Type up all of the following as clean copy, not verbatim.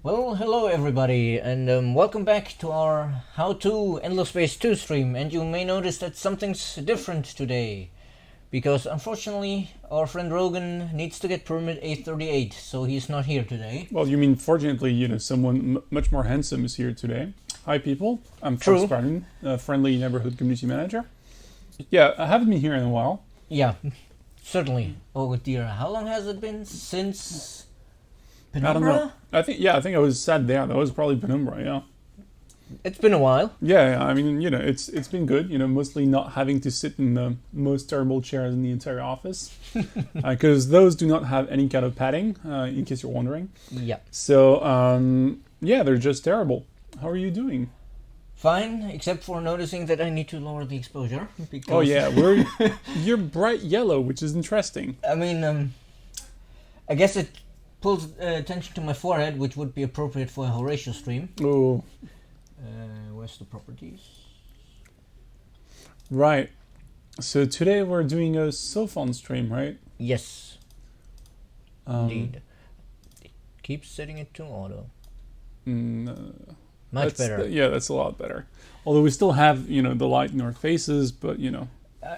Well, hello everybody, and welcome back to our How to Endless Space 2 stream. And you may notice that something's different today, because unfortunately our friend Rogan needs to get permit 838, so he's not here today. Well, you mean fortunately, someone much more handsome is here today. Hi, people. I'm True. Fox Spartan, friendly neighborhood community manager. Yeah, I haven't been here in a while. Yeah, certainly. Oh dear, how long has it been since I don't know. Penumbra? I think I was sad there. That was probably Penumbra. Yeah. It's been a while. Yeah. I mean, it's been good. Mostly not having to sit in the most terrible chairs in the entire office, because those do not have any kind of padding. In case you're wondering. Yeah. So yeah, they're just terrible. How are you doing? Fine, except for noticing that I need to lower the exposure. Because, Oh yeah, you're bright yellow, which is interesting. I mean, I guess it pulls attention to my forehead, which would be appropriate for a Horatio stream. Oh, Where's the properties? right. So today we're doing a Sophon stream, right? Yes, indeed. It keeps setting it to auto. Much better. Yeah, that's a lot better. Although we still have, the light in our faces, but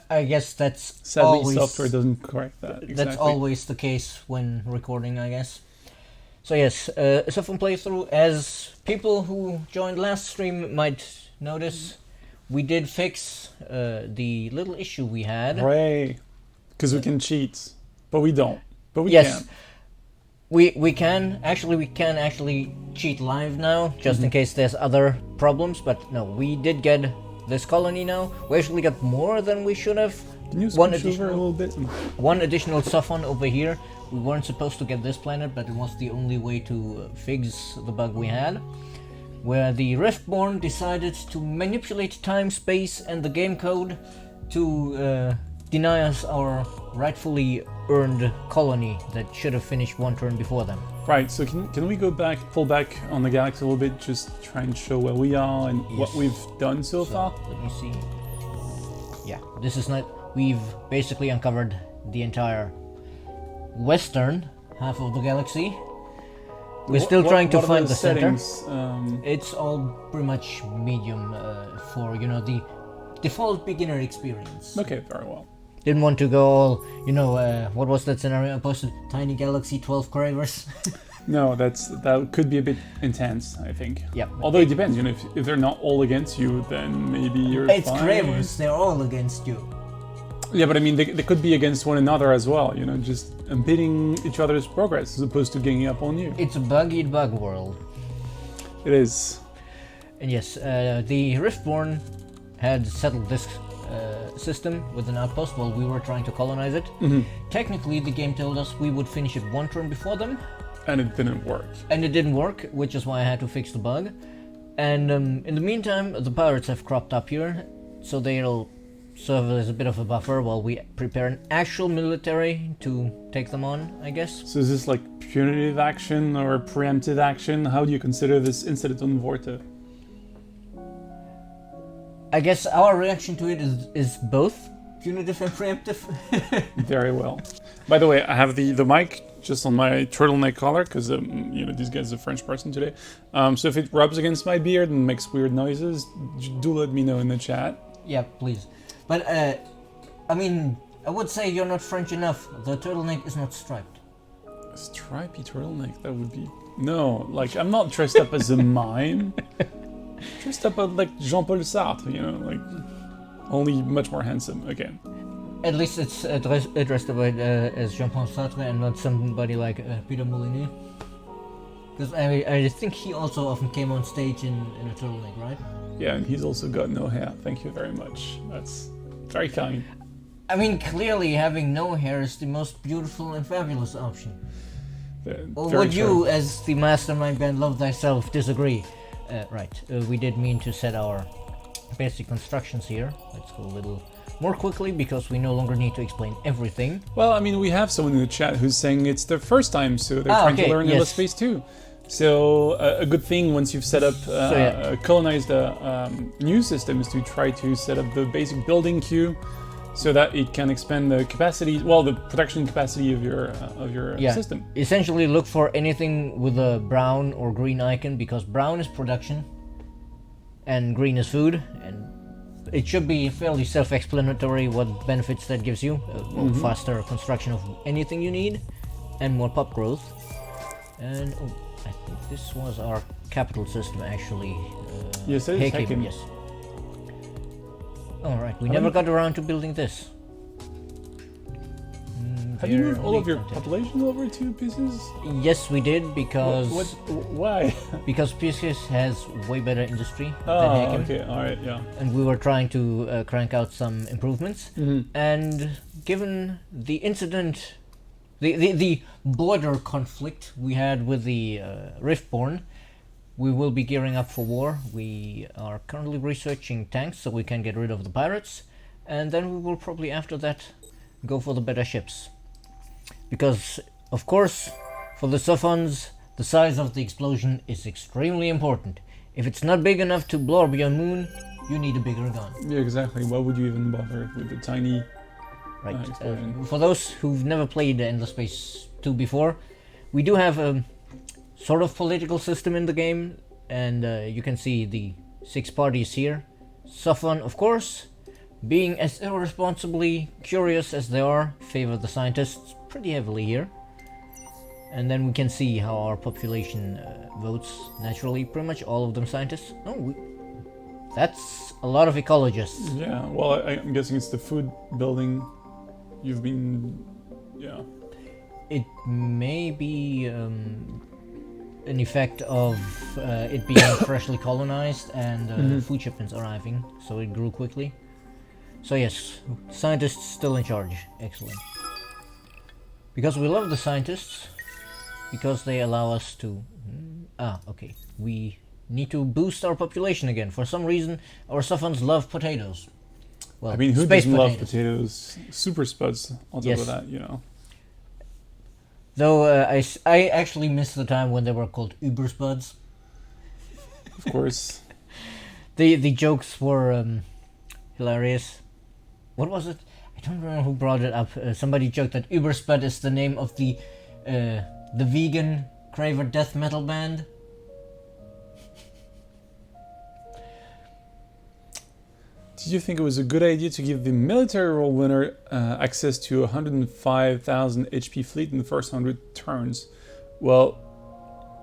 I guess that's sadly always, software doesn't correct that. Exactly. That's always the case when recording, I guess. So yes, Sophon playthrough. As people who joined last stream might notice, we did fix the little issue we had. Hooray! Because we can cheat, but we don't. But we Yes. can. We can actually cheat live now, just in case there's other problems. But no, we did get this colony now. We actually got more than we should have. Can you One switch over a additional- little bit? One additional Sophon over here. We weren't supposed to get this planet, but it was the only way to fix the bug we had. Where the Riftborn decided to manipulate time, space, and the game code to deny us our rightfully earned colony that should have finished one turn before them. Right. So can we pull back on the galaxy a little bit, just try and show where we are and what Yes. we've done so far? Let me see. Yeah, this is not. We've basically uncovered the entire western half of the galaxy. We're still trying to what are find the center. settings? It's all pretty much medium for the default beginner experience. Okay, very well. Didn't want to go all what was that scenario I posted? Tiny Galaxy 12 cravers. No, that could be a bit intense, I think. Yep. Although it depends, if they're not all against you, then maybe you're It's fine. cravers, they're all against you. Yeah, but I mean, they could be against one another as well, just impeding each other's progress as opposed to ganging up on you. It's a bug world. It is. And yes, the Riftborn had settled this system with an outpost while we were trying to colonize it. Mm-hmm. Technically, the game told us we would finish it one turn before them, And it didn't work. and it didn't work, which is why I had to fix the bug. And in the meantime, the pirates have cropped up here, so they'll serve as a bit of a buffer while we prepare an actual military to take them on, I guess. So is this like punitive action or preemptive action? How do you consider this incident on Vorta? I guess our reaction to it is both punitive and preemptive. Very well. By the way, I have the mic just on my turtleneck collar because this guy's a French person today. So if it rubs against my beard and makes weird noises, do let me know in the chat. Yeah, please. But, I mean, I would say you're not French enough. The turtleneck is not striped. A stripy turtleneck, that would be... No, like, I'm not dressed up as a mime. Dressed up as, like, Jean-Paul Sartre, like... Only much more handsome, again. At least it's addressed as Jean-Paul Sartre and not somebody like Peter Molyneux. Because I think he also often came on stage in a turtleneck, right? Yeah, and he's also got no hair. Thank you very much. That's very kind. I mean, clearly having no hair is the most beautiful and fabulous option. Or Very would you, as the mastermind band Love Thyself, disagree? Right, we did mean to set our basic constructions here. Let's go a little more quickly because we no longer need to explain everything. Well, I mean, we have someone in the chat who's saying it's their first time, so they're trying to learn Endless Space too. So a good thing once you've set up, colonized a new system is to try to set up the basic building queue so that it can expand the capacity, well, the production capacity of your Yeah. system. Essentially, look for anything with a brown or green icon, because brown is production and green is food, and it should be fairly self-explanatory what benefits that gives you. Faster construction of anything you need, and more pop growth. And I think this was our capital system actually. Yes, it is Hakim, Hakim. yes. Alright, we never got around to building this. Have you moved all Barely of your contact. population over to Pieces? Yes, we did, because Why? because Pisces has way better industry than Oh, Hakim. okay, alright, yeah. And we were trying to crank out some improvements. And given the incident, the border conflict we had with the Riftborn, we will be gearing up for war. We are currently researching tanks so we can get rid of the pirates, and then we will probably after that go for the better ships. Because, of course, for the Sophons, the size of the explosion is extremely important. If it's not big enough to blow up your moon, you need a bigger gun. Yeah, exactly. Why would you even bother with the tiny... Right. explosion. For those who've never played Endless Space 2 before, we do have a sort of political system in the game, and you can see the 6 parties here. Sophon, of course, being as irresponsibly curious as they are, favor the scientists pretty heavily here. And then we can see how our population votes naturally. Pretty much all of them scientists. Oh, that's a lot of ecologists. Yeah, well, I'm guessing it's the food building you've been... yeah. It may be an effect of it being freshly colonized and food shipments arriving, so it grew quickly. So yes, scientists still in charge. Excellent. Because we love the scientists, because they allow us to... okay. We need to boost our population again. For some reason, our Sophons love potatoes. Well, I mean, who space doesn't love potatoes? Super spuds on top Yes. of that, you know. Though I actually miss the time when they were called Uberspuds. Of course. The jokes were hilarious. What was it? I don't remember who brought it up. Somebody joked that Uberspud is the name of the vegan Craver death metal band. Did you think it was a good idea to give the military role winner access to 105,000 HP fleet in the first 100 turns? Well,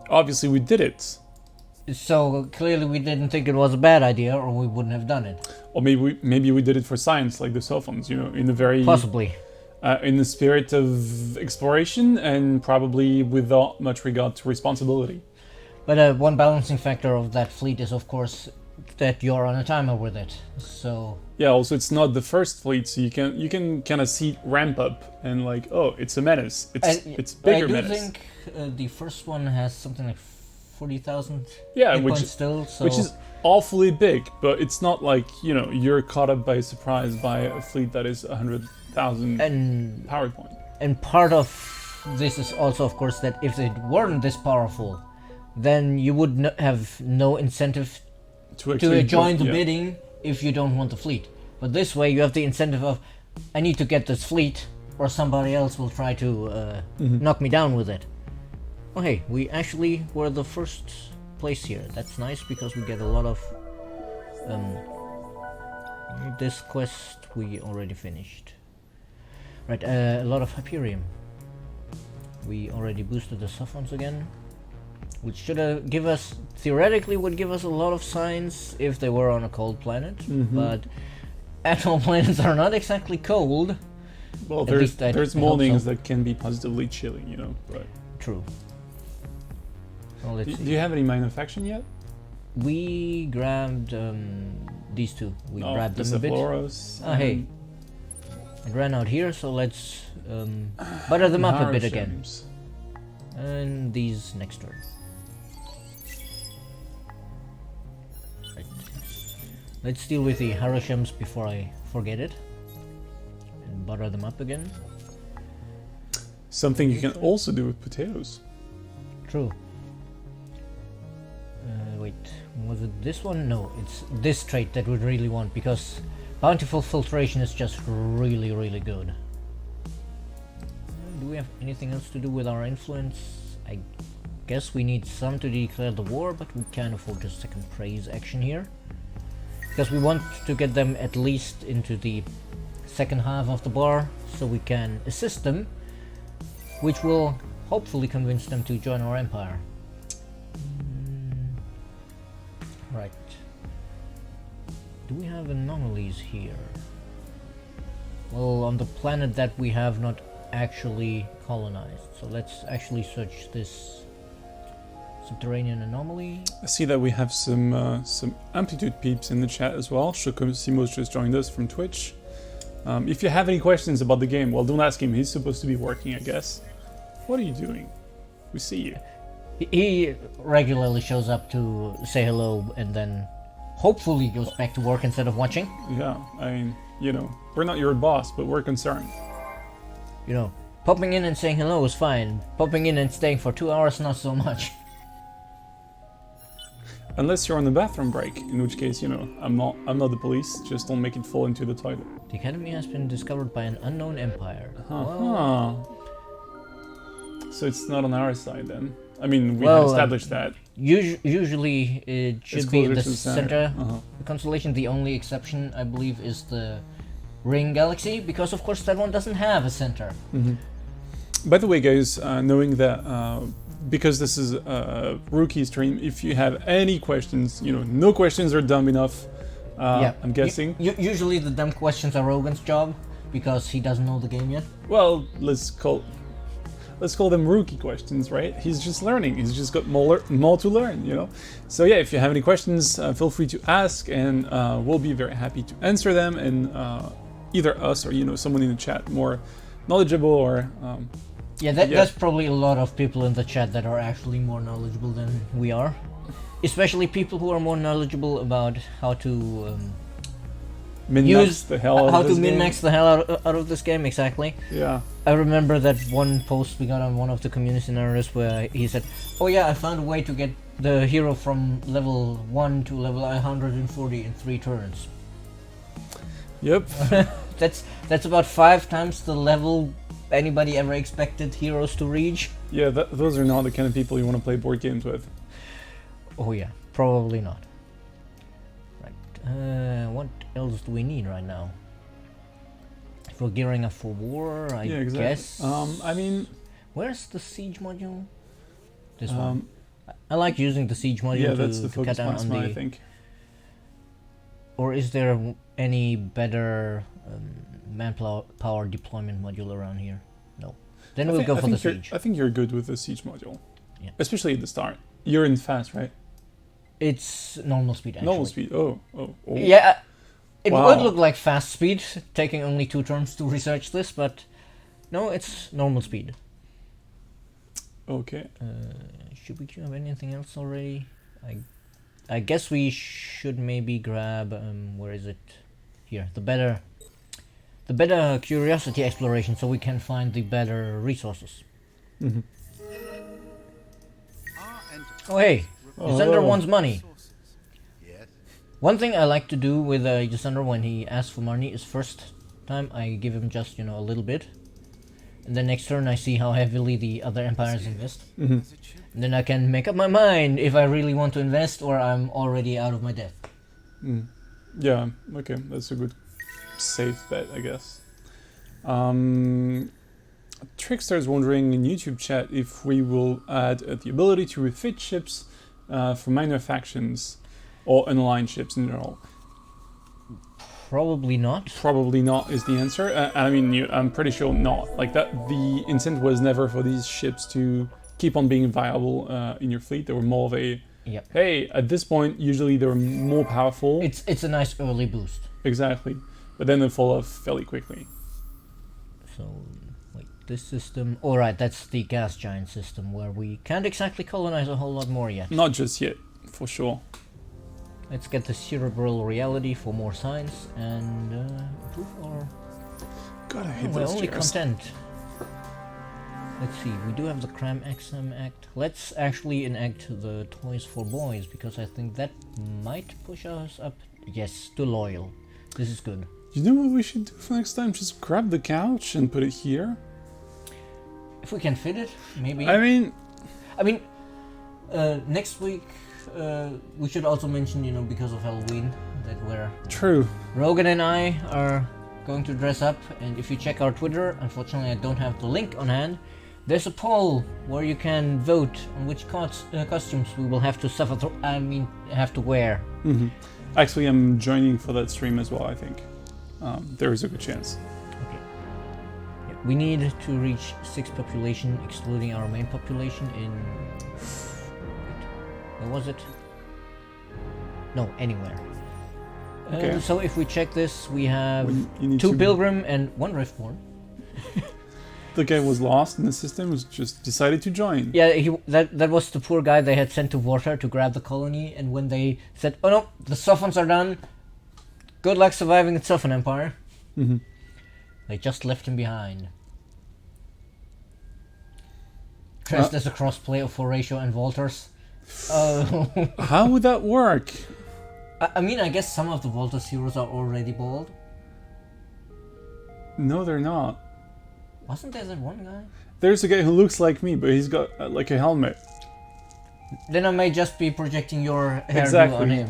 obviously we did it. So clearly we didn't think it was a bad idea, or we wouldn't have done it. Or maybe we did it for science, like the Sophons, you know, in the very... Possibly. in the spirit of exploration and probably without much regard to responsibility. But one balancing factor of that fleet is, of course, that you're on a timer with it. So Yeah, also it's not the first fleet, so you can kind of see it ramp up and like, oh, it's a menace. It's bigger I do menace. think the first one has something like 40,000 Yeah, hit which points still. So which is awfully big, but it's not like, you know, you're caught up by surprise by a fleet that is 100,000 and power point. And part of this is also, of course, that if it weren't this powerful, then you would have no incentive To to join the yeah. bidding if you don't want the fleet. But this way you have the incentive of, I need to get this fleet, or somebody else will try to knock me down with it. Oh hey, we actually were the first place here. That's nice, because we get a lot of... this quest we already finished. Right, a lot of Hyperium. We already boosted the Sophons again, which should give us, theoretically would give us a lot of science if they were on a cold planet, but actual planets are not exactly cold. Well, At there's least I hope moldings so. that can be positively chilling, you know. But True. Well, let's do see. you have any manufacturing yet? We grabbed these two. We No, grabbed the them a bit. Cephalorus Oh, hey. It ran out here, so let's butter them up a bit again. Harashims. And these next turn. Right. Let's deal with the Harashims before I forget it. And butter them up again. Something you can also do with potatoes. True. Wait, was it this one? No, it's this trait that we really want, because Bountiful filtration is just really, really good. Do we have anything else to do with our influence? I guess we need some to declare the war, but we can't afford a second praise action here. Because we want to get them at least into the second half of the bar, so we can assist them, which will hopefully convince them to join our empire. Right. Do we have anomalies here? Well, on the planet that we have not actually colonized. So let's actually search this subterranean anomaly. I see that we have some Amplitude peeps in the chat as well. Simos just joined us from Twitch. If you have any questions about the game, well, don't ask him. He's supposed to be working, I guess. What are you doing? We see you. He regularly shows up to say hello and then hopefully goes back to work instead of watching. Yeah, I mean, you know, we're not your boss, but we're concerned. You know, popping in and saying hello is fine. Popping in and staying for 2 hours, not so much. Unless you're on the bathroom break, in which case, you know, I'm not the police. Just don't make it fall into the toilet. The academy has been discovered by an unknown empire. So it's not on our side then. I mean, we have established that. Usually it should be in the to the center. The constellation. The only exception, I believe, is the Ring Galaxy, because of course that one doesn't have a center. By the way, guys, knowing that because this is a rookie stream, if you have any questions, you know, no questions are dumb enough. I'm guessing. Usually the dumb questions are Rogan's job because he doesn't know the game yet. Well, let's call them rookie questions, right? He's just learning. He's just got more to learn, you know. So yeah, if you have any questions, feel free to ask, and we'll be very happy to answer them. And either us or, you know, someone in the chat more knowledgeable or. There's probably a lot of people in the chat that are actually more knowledgeable than we are, especially people who are more knowledgeable about how to min-max the hell out of this game. Exactly. Yeah. I remember that one post we got on one of the community scenarios where he said, "Oh yeah, I found a way to get the hero from level 1 to level 140 in 3 turns." Yep. that's about 5 times the level anybody ever expected heroes to reach. Yeah, those are not the kind of people you want to play board games with. Oh yeah, probably not. Right. What else do we need right now? If we're gearing up for war, I guess. I mean, where's the siege module? This one. I like using the siege module. Yeah, that's the to focus cut down on plasma, I think. Or is there any better manpower deployment module around here? No. Then we'll go for the siege. I think you're good with the siege module. Yeah. Especially at the start. You're in fast, right? It's normal speed, actually. Normal speed. Oh. Yeah. It would look like fast speed, taking only 2 turns to research this, but no, it's normal speed. Okay. Should we have anything else already? I guess we should maybe grab where is it? Here, the better curiosity exploration, so we can find the better resources. Oh hey, Ysender wants money. One thing I like to do with Ysender when he asks for money is first time I give him just, you know, a little bit. And then next turn I see how heavily the other empires invest. And then I can make up my mind if I really want to invest or I'm already out of my depth. Yeah, okay, that's a good safe bet, I guess. Trickster's wondering in YouTube chat if we will add the ability to refit ships for minor factions or unaligned ships in general. Probably not. Probably not is the answer. I mean, I'm pretty sure not. Like that, the intent was never for these ships to keep on being viable in your fleet. They were more of a, hey, at this point, usually they're more powerful. It's a nice early boost. Exactly. But then they fall off fairly quickly. So, wait, this system... Alright, that's the gas giant system, where we can't exactly colonize a whole lot more yet. Not just yet, for sure. Let's get the cerebral reality for more science and improve our... God, I hate we're those only chairs. content. Let's see, we do have the Cram XM Act. Let's actually enact the Toys for Boys, because I think that might push us up, yes, to loyal. This is good. You know what we should do for next time? Just grab the couch and put it here. If we can fit it, maybe. I mean, next week we should also mention, because of Halloween, that true. Rogan and I are going to dress up. And if you check our Twitter, unfortunately I don't have the link on hand. There's a poll where you can vote on which costumes we will have to have to wear. Mm-hmm. Actually, I'm joining for that stream as well. I think there is a good chance. Okay. Yeah, we need to reach 6 population, excluding our main population in. Where was it? No, anywhere. Okay. So if we check this, we have You need 2 to- Pilgrim and 1 Riftborn. The guy was lost in the system, was just decided to join. Yeah, that was the poor guy they had sent to water to grab the colony, and when they said, "Oh no, the Sophons are done. Good luck surviving the Sophon Empire," Mm-hmm. they just left him behind. Dressed as a crossplay of Horatio and Walters. Oh. How would that work? I guess some of the Walters heroes are already bald. No, they're not. Wasn't there that one guy? There's a guy who looks like me, but he's got like a helmet. Then I may just be projecting your hairdo on him.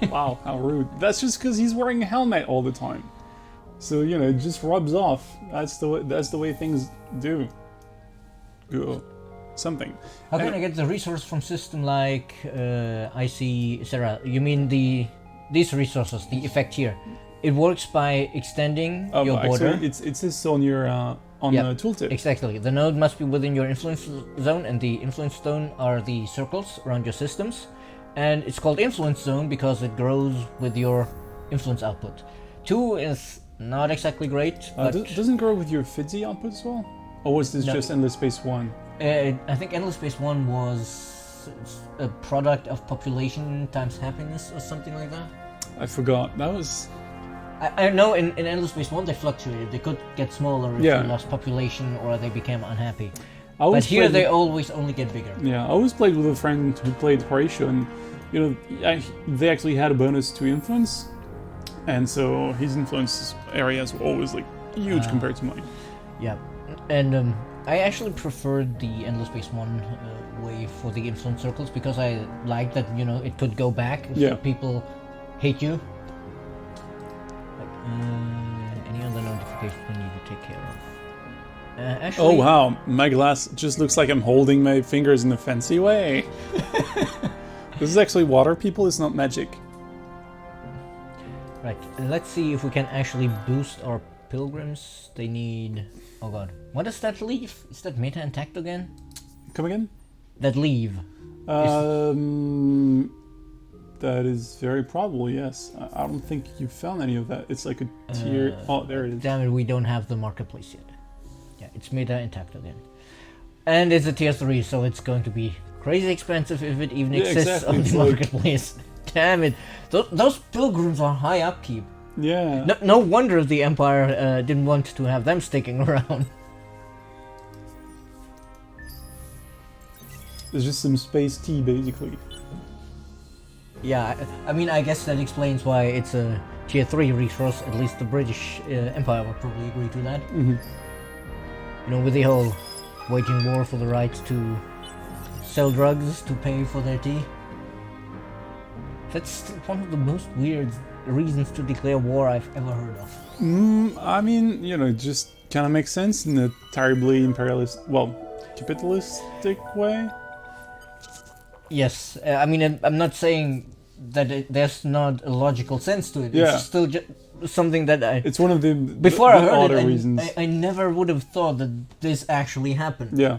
Wow, how rude. That's just because he's wearing a helmet all the time. So, it just rubs off. That's the way things do. Go. Something. How can I get the resource from system like I see, Sarah? You mean these resources, the effect here? It works by extending your border. Actually, it says on your the tooltip. Exactly. The node must be within your influence zone, and the influence zone are the circles around your systems. And it's called influence zone because it grows with your influence output. 2 is not exactly great, but Doesn't it grow with your FIDSI output as well? Or was this No. just Endless Space 1? I think Endless Space 1 was a product of population times happiness or something like that. I forgot. That was... I know in Endless Space 1 they fluctuated. They could get smaller if Yeah. they lost population or they became unhappy. I always But here played they with- always only get bigger. Yeah, I always played with a friend who played Horatio, and they actually had a bonus to influence, and so his influence areas were always like huge compared to mine. Yeah, and I actually preferred the Endless Space 1 way for the influence circles because I liked that, it could go back if Yeah. people hate you. Any other notifications we need to take care of? Actually, Oh wow, my glass just looks like I'm holding my fingers in a fancy way. This is actually water, people. It's not magic. Right, let's see if we can actually boost our pilgrims. They need... Oh god. What is that leave? Is that meta intact again? Come again? That leave. That is very probable. Yes, I don't think you found any of that. It's like a tier. Oh, there it is. Damn it, we don't have the marketplace yet. Yeah, it's meta intact again. And it's a tier 3, so it's going to be crazy expensive if it even exists exactly. on It's the like- marketplace. Damn it. Those pilgrims are high upkeep. Yeah. No wonder the Empire didn't want to have them sticking around. There's just some space tea, basically. Yeah, I guess that explains why it's a tier 3 resource. At least the British Empire would probably agree to that. Mm-hmm. With the whole waging war for the right to sell drugs to pay for their tea. That's one of the most weird reasons to declare war I've ever heard of. I mean, it just kind of makes sense in a terribly imperialist, capitalistic way. Yes, I'm not saying that there's not a logical sense to it. Yeah. It's still something that It's one of the before the I heard odder it, reasons. I never would have thought that this actually happened. Yeah.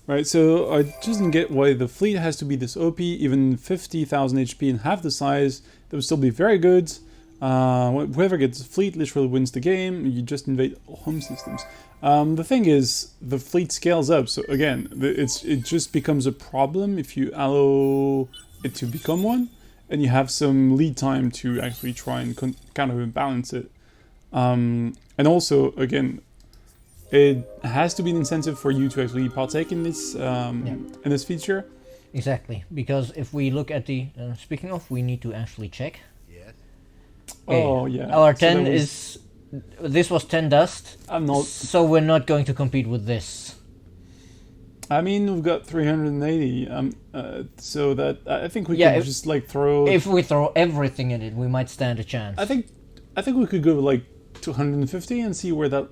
Right, so I just didn't get why the fleet has to be this OP, even 50,000 HP and half the size, that would still be very good. Whoever gets the fleet literally wins the game, you just invade home systems. The thing is, the fleet scales up, so again, it just becomes a problem if you allow it to become one, and you have some lead time to actually try and kind of balance it. And also, again, it has to be an incentive for you to actually partake in this in this feature. Exactly, because if we look at the... speaking of, we need to actually check. Yes. Oh, yeah. Our So that 10 was- is... This was 10 dust, I'm not... so we're not going to compete with this. I mean, we've got 380, so that... I think we Yeah, could just, like, throw... If we throw everything in it, we might stand a chance. I think we could go, like, 250 and see where that...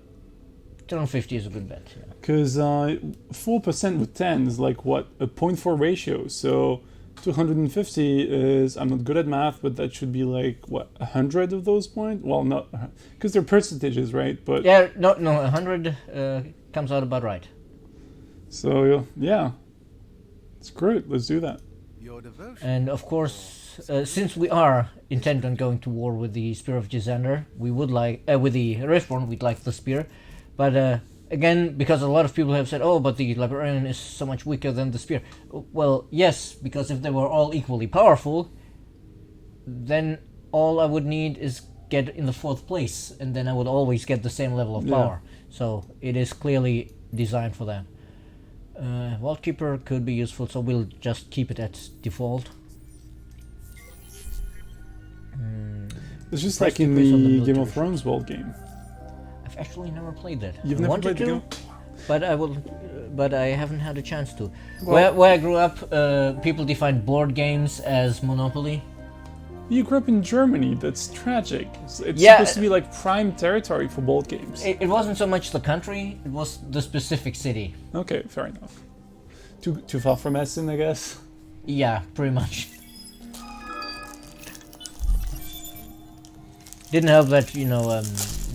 250 is a good bet. Yeah. Because 4% with 10 is, like, what? A 0.4 ratio, so... 250 is, I'm not good at math, but that should be like, what, 100 of those points? Well, not, because they're percentages, right? But Yeah, no, 100 comes out about right. so, yeah. Screw it, let's do that. Your devotion. And of course, since we are intent on going to war with the Spear of Gisander, we would like, with the Riftborn, we'd like the Spear. But again, because a lot of people have said, oh, but the Librarian is so much weaker than the Spear. Well, yes, because if they were all equally powerful, then all I would need is get in the 4th place, and then I would always get the same level of Yeah. power. So it is clearly designed for that. Vault Keeper could be useful, so we'll just keep it at default. It's just Press like in decrease on the the Game military. of Thrones world game. I've actually never played that. You've I never wanted played the to, game? but I will. But I haven't had a chance to. Well- where I grew up, people defined board games as Monopoly. You grew up in Germany, that's tragic. It's Yeah. supposed to be like prime territory for board games. It wasn't so much the country; it was the specific city. Okay, fair enough. Too far from Essen, I guess. Yeah, pretty much. Didn't help that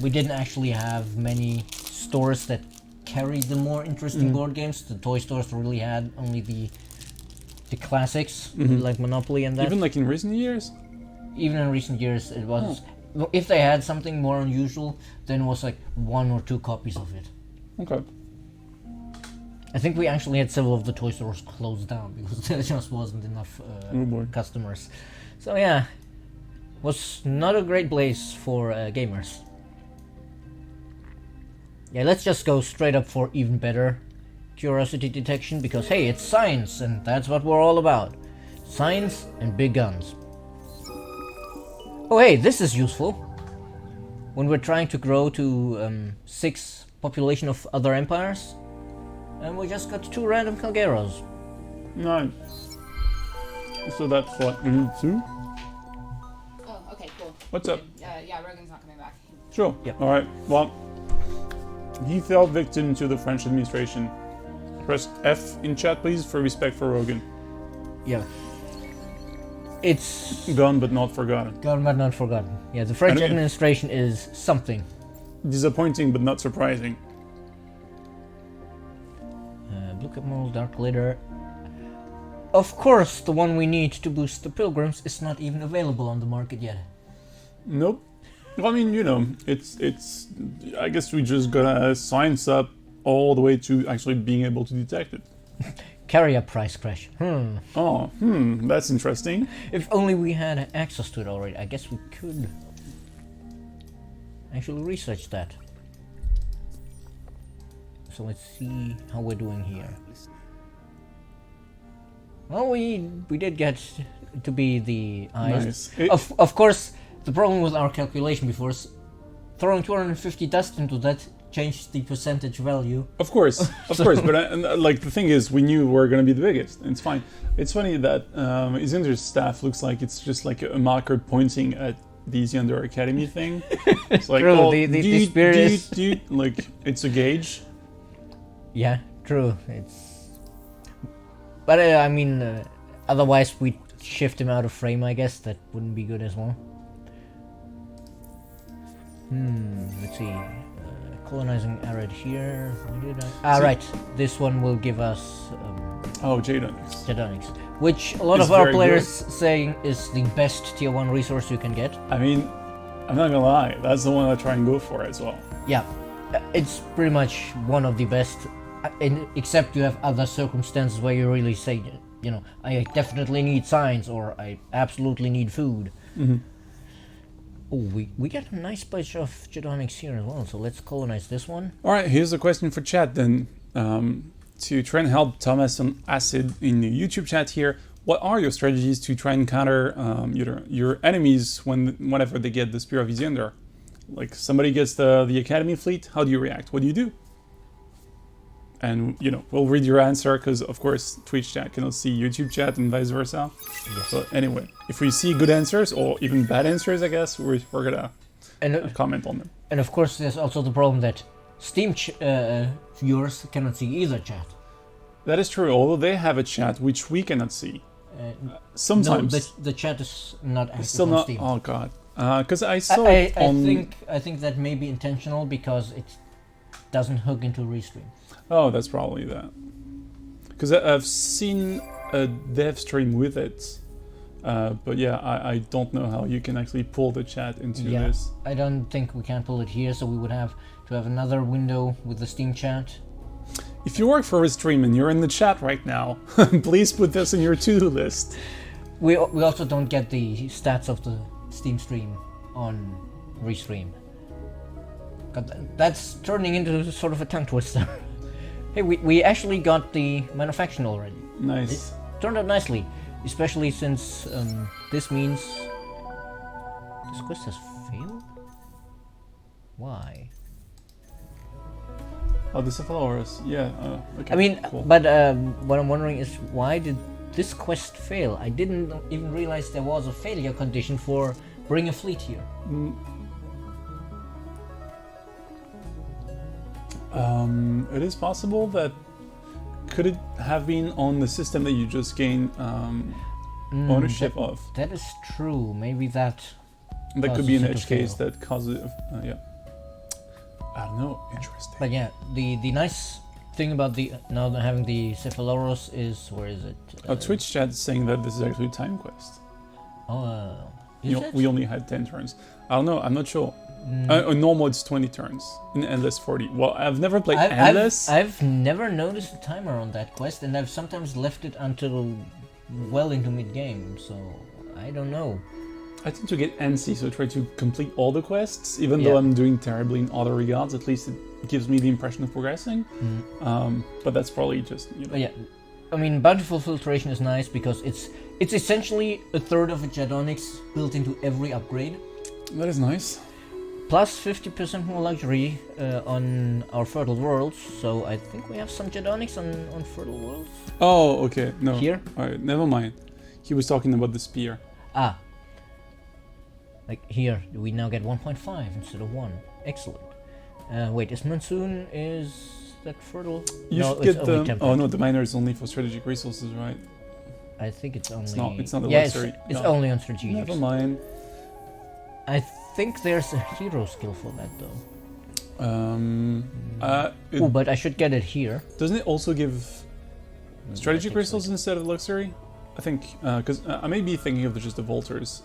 we didn't actually have many stores that carried the more interesting board games. The toy stores really had only the classics like Monopoly and that. Even like in recent years. Even in recent years, it was. If they had something more unusual, then it was like 1 or 2 copies of it. Okay. I think we actually had several of the toy stores closed down because there just wasn't enough Oh boy. customers. So yeah, was not a great place for gamers. Yeah, let's just go straight up for even better curiosity detection because hey, it's science and that's what we're all about. Science and big guns. Oh hey, this is useful. When we're trying to grow to 6 population of other empires, and we just got 2 random Calgeros. Nice. So that's what we need to. Oh, okay, cool. What's up? Yeah, Rogan's not coming back. Sure. Yep. All right. Well, he fell victim to the French administration. Press F in chat, please, for respect for Rogan. Yeah. It's Gone but not forgotten. gone but not forgotten. Yeah, the French And- administration is something. Disappointing but not surprising. Blue Cap Mold, Dark Glitter. Of course, the one we need to boost the Pilgrims is not even available on the market yet. Nope. Well, I mean, it's. I guess we just gotta science up all the way to actually being able to detect it. Carrier price crash. Oh, that's interesting. If only we had access to it already. I guess we could actually research that. So let's see how we're doing here. Well, we did get to be the eyes. Nice. Of course, the problem with our calculation before is throwing 250 dust into that changed the percentage value. Of course, but like the thing is, we knew we were gonna be the biggest. And it's fine. It's funny that Isinder's staff looks like it's just like a marker pointing at the Islander Academy thing. It's like, True, oh, the spirit is- like it's a gauge. Yeah, true. But I mean, otherwise we'd shift him out of frame. I guess that wouldn't be good as well. Let's see. Colonizing Arad here. Where did I? See- Right. This one will give us Oh, Jadon. Jadonics, which a lot It's of our very players saying is the best tier 1 resource you can get. I mean, I'm not gonna lie, that's the one I try and go for as well. Yeah, it's pretty much one of the best, except you have other circumstances where you really say, I definitely need science or I absolutely need food. Oh, we got a nice bunch of Jadonics here as well, so let's colonize this one. All right, here's a question for chat then. To try and help Thomas on acid in the YouTube chat here, what are your strategies to try and counter your enemies whenever they get the Spear of Isildur? Like somebody gets the Academy fleet, how do you react? What do you do? And we'll read your answer because of course Twitch chat cannot see YouTube chat and vice versa. Yes. But anyway, if we see good answers or even bad answers, I guess we're gonna comment on them. And of course, there's also the problem that Steam viewers cannot see either chat. That is true, although they have a chat which we cannot see. Sometimes. No, the chat is not active Still on not. Steam. Oh god. Because I saw I it on. think that may be intentional because it doesn't hook into Restream. Oh, that's probably that. Because I've seen a dev stream with it. But yeah, I don't know how you can actually pull the chat into this. I don't think we can pull it here, so we would have to have another window with the Steam chat. If you work for a stream and you're in the chat right now, please put this in your to-do list. We also don't get the stats of the Steam stream on Restream. God, that's turning into sort of a tongue twister. Hey, we actually got the manufacturing already. Nice. It turned out nicely, especially since this means this quest has failed? Why? Oh, the Cephalosaurus. Yeah. Okay. I mean, cool. but what I'm wondering is why did this quest fail? I didn't even realize there was a failure condition for bring a fleet here. It is possible that could it have been on the system that you just gained ownership of? That is true. Maybe that. That could be an causes it edge to case fail. that causes it. Yeah. I don't know. Interesting. But yeah, the nice thing about the now having the Cephalosaurus is where is it? Twitch chat is saying that this is actually a time quest. Is it? We only had 10 turns. I don't know. I'm not sure. On normal, it's 20 turns. In Endless, 40. Well, I've never played Endless. I've never noticed a timer on that quest, and I've sometimes left it until well into mid-game, so I don't know. I tend to get antsy, so I try to complete all the quests, even though I'm doing terribly in other regards. At least it gives me the impression of progressing. But that's probably just But yeah, I mean, Bountiful Filtration is nice because it's essentially a third of a Jedonix built into every upgrade. That is nice. Plus 50% more luxury on our Fertile Worlds, so I think we have some Jedonix on Fertile Worlds. Oh, okay. No. Here? Alright, never mind. He was talking about the spear. Ah. Like here, we now get 1.5 instead of 1. Excellent. Wait, is Monsoon, is that Fertile? You no, should it's get only the... temperate. Oh no, the miner is only for strategic resources, right? I think it's only... It's not the yeah, luxury. it's No. only on strategic. Never mind. I think there's a hero skill for that though. Oh, but I should get it here. Doesn't it also give strategic That takes resources instead of luxury? I think, because I may be thinking of just the Volters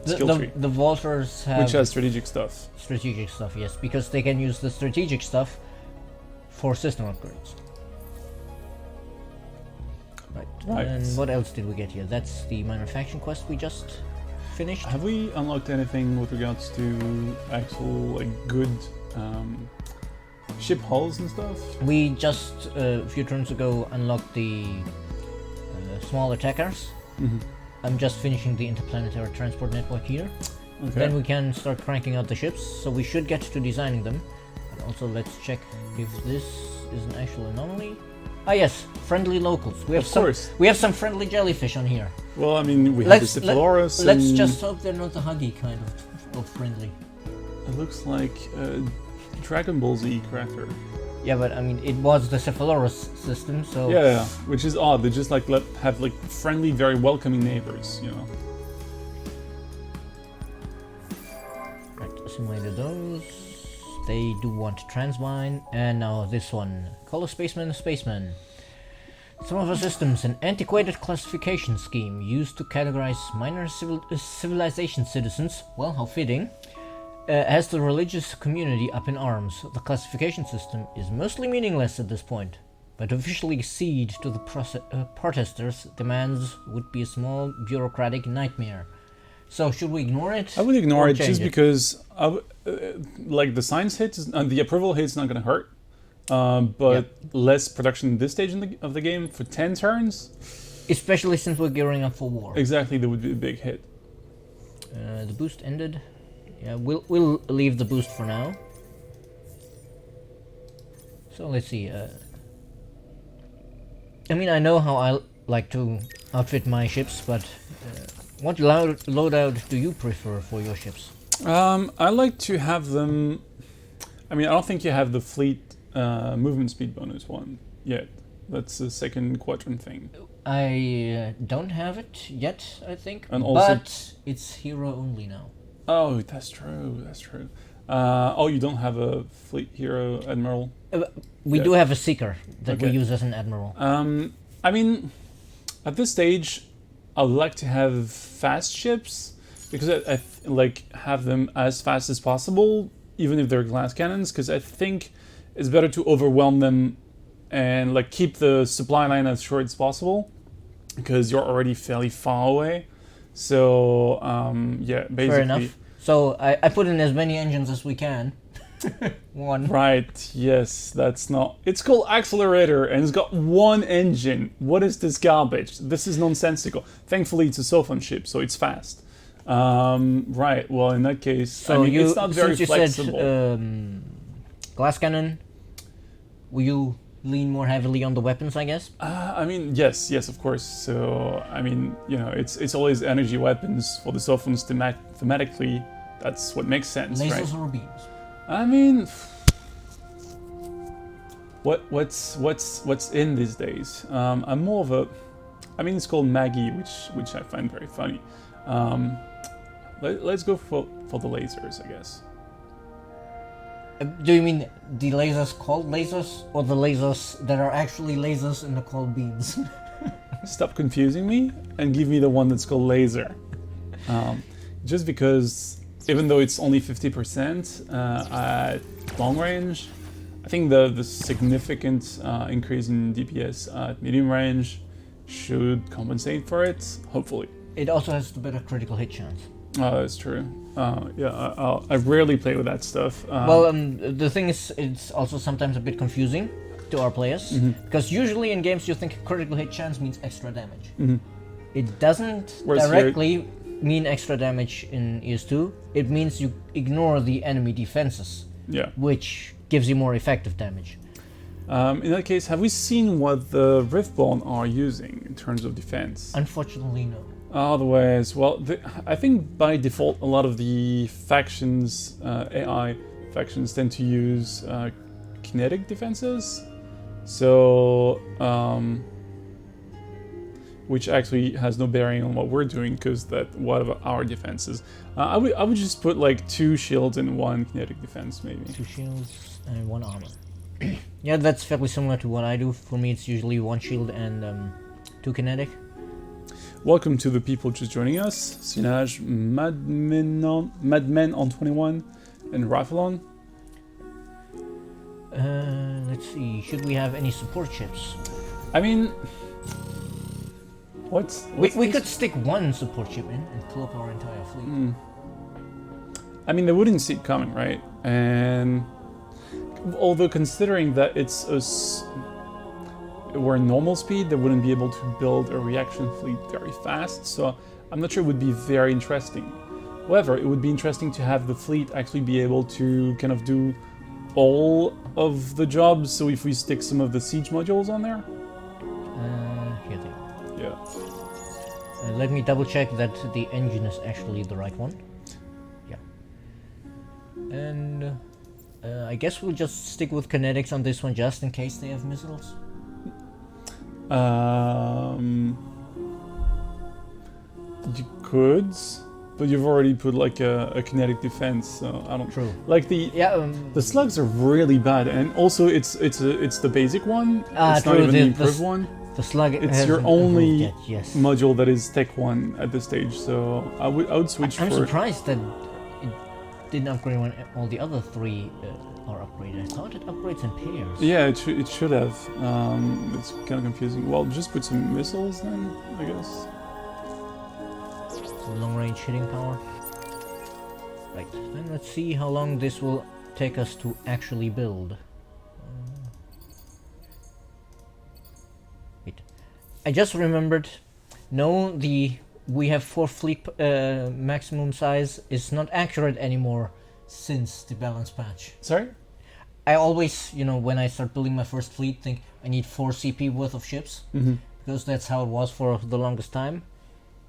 skill tree, The Vaulters have which has strategic stuff. strategic stuff, yes, because they can use the strategic stuff for system upgrades. Right. And what else did we get here? That's the manufacturing quest we just finished. Have we unlocked anything with regards to actual good ship hulls and stuff? We just a few turns ago unlocked the small attackers. I'm just finishing the interplanetary transport network here. Okay. Then we can start cranking out the ships, so we should get to designing them. And also let's check if this is an actual anomaly. Ah yes, friendly locals. We have we have some friendly jellyfish on here. Well, I mean, we have the Cephalosaurus. Let's just hope they're not the huggy kind of friendly. It looks like a Dragon Ball Z character. Yeah, but I mean, it was the Cephalosaurus system, so... Yeah, which is odd. They just have friendly, very welcoming neighbors, Right, assimilated those. They do want Transmine, and now this one. Call a spaceman a spaceman. Some of our systems, an antiquated classification scheme used to categorize minor civilization citizens, well, how fitting, has the religious community up in arms. The classification system is mostly meaningless at this point, but officially accede to the protesters' demands would be a small bureaucratic nightmare. So should we ignore it? I would ignore or it just change because, the science hit, the approval hit's not going to hurt, but less production in this stage of the game for 10 turns. Especially since we're gearing up for war. Exactly, that would be a big hit. The boost ended. Yeah, we'll leave the boost for now. So let's see. I mean, I know how I like to outfit my ships, but what loadout do you prefer for your ships? I like to have them. I mean, I don't think you have the fleet movement speed bonus one yet. That's the second quadrant thing. I don't have it yet, I think, And also- but it's hero only now. Oh, that's true. That's true. Oh, you don't have a fleet hero admiral. We Yeah. do have a seeker that we Okay. use as an admiral. I mean, at this stage, I'd like to have fast ships because I like have them as fast as possible, even if they're glass cannons. Because I think it's better to overwhelm them and like keep the supply line as short as possible, because you're already fairly far away. So yeah, basically. Fair enough. So I put in as many engines as we can. One. Right, yes, that's not. It's called Accelerator and it's got one engine. What is this garbage? This is nonsensical. Thankfully, it's a Sophon ship, so it's fast. Right, well, in that case, So I mean, you, it's not very since you flexible. said glass cannon, will you lean more heavily on the weapons, I guess? I mean, yes, of course. So, I mean, you know, it's always energy weapons for the Sophons thematically. That's what makes sense, right? Lasers or beams? I mean, what's in these days? I'm more of a. I mean, it's called Maggie, which I find very funny. Let's go for the lasers, I guess. Do you mean the lasers called lasers, or the lasers that are actually lasers and are called beams? Stop confusing me and give me the one that's called laser. Just because, even though it's only 50% at long range, I think the significant increase in DPS at medium range should compensate for it, hopefully. It also has the better critical hit chance. Oh, that's true. Yeah, I rarely play with that stuff. Well, the thing is, it's also sometimes a bit confusing to our players, because usually in games you think critical hit chance means extra damage. It doesn't Whereas here- directly mean extra damage in ES2. It means you ignore the enemy defenses, yeah. which gives you more effective damage. In that case, have we seen what the Riftborn are using in terms of defense? Unfortunately, no. Otherwise, well, I think by default, a lot of the factions, AI factions, tend to use kinetic defenses. So, which actually has no bearing on what we're doing, because that what about our defenses? I would just put like 2 shields and 1 kinetic defense, maybe. 2 shields and 1 armor. Yeah, that's fairly similar to what I do. For me, it's usually 1 shield and 2 kinetic. Welcome to the people just joining us. Sinaj, Madmen on 21, and Rifleon. Let's see. Should we have any support ships? I mean, what's We this? could stick 1 support ship in and cloak our entire fleet. I mean, they wouldn't see it coming, right? And although considering that it's we're normal speed, they wouldn't be able to build a reaction fleet very fast. So I'm not sure it would be very interesting. However, it would be interesting to have the fleet actually be able to kind of do all of the jobs. So if we stick some of the siege modules on there, Here they are. yeah. Let me double check that the engine is actually the right one. Yeah. And I guess we'll just stick with kinetics on this one just in case they have missiles. You could, but you've already put like a kinetic defense, so I don't. True. Like the Yeah. the slugs are really bad, and also it's the basic one. It's not true, even the the improved one. The slug. It's your hasn't only evolved yet, yes. module that is Tech 1 at this stage, so I would switch I'm for. surprised that it didn't upgrade when all the other 3 are upgraded. I thought it upgrades in pairs. Yeah, it should have. It's kind of confusing. Well, just put some missiles then, I guess. For long range hitting power. Right, then let's see how long this will take us to actually build. Wait. I just remembered. No, we have 4 fleet maximum size is not accurate anymore since the balance patch. Sorry? I always, when I start building my first fleet, think I need 4 CP worth of ships Mm-hmm. because that's how it was for the longest time.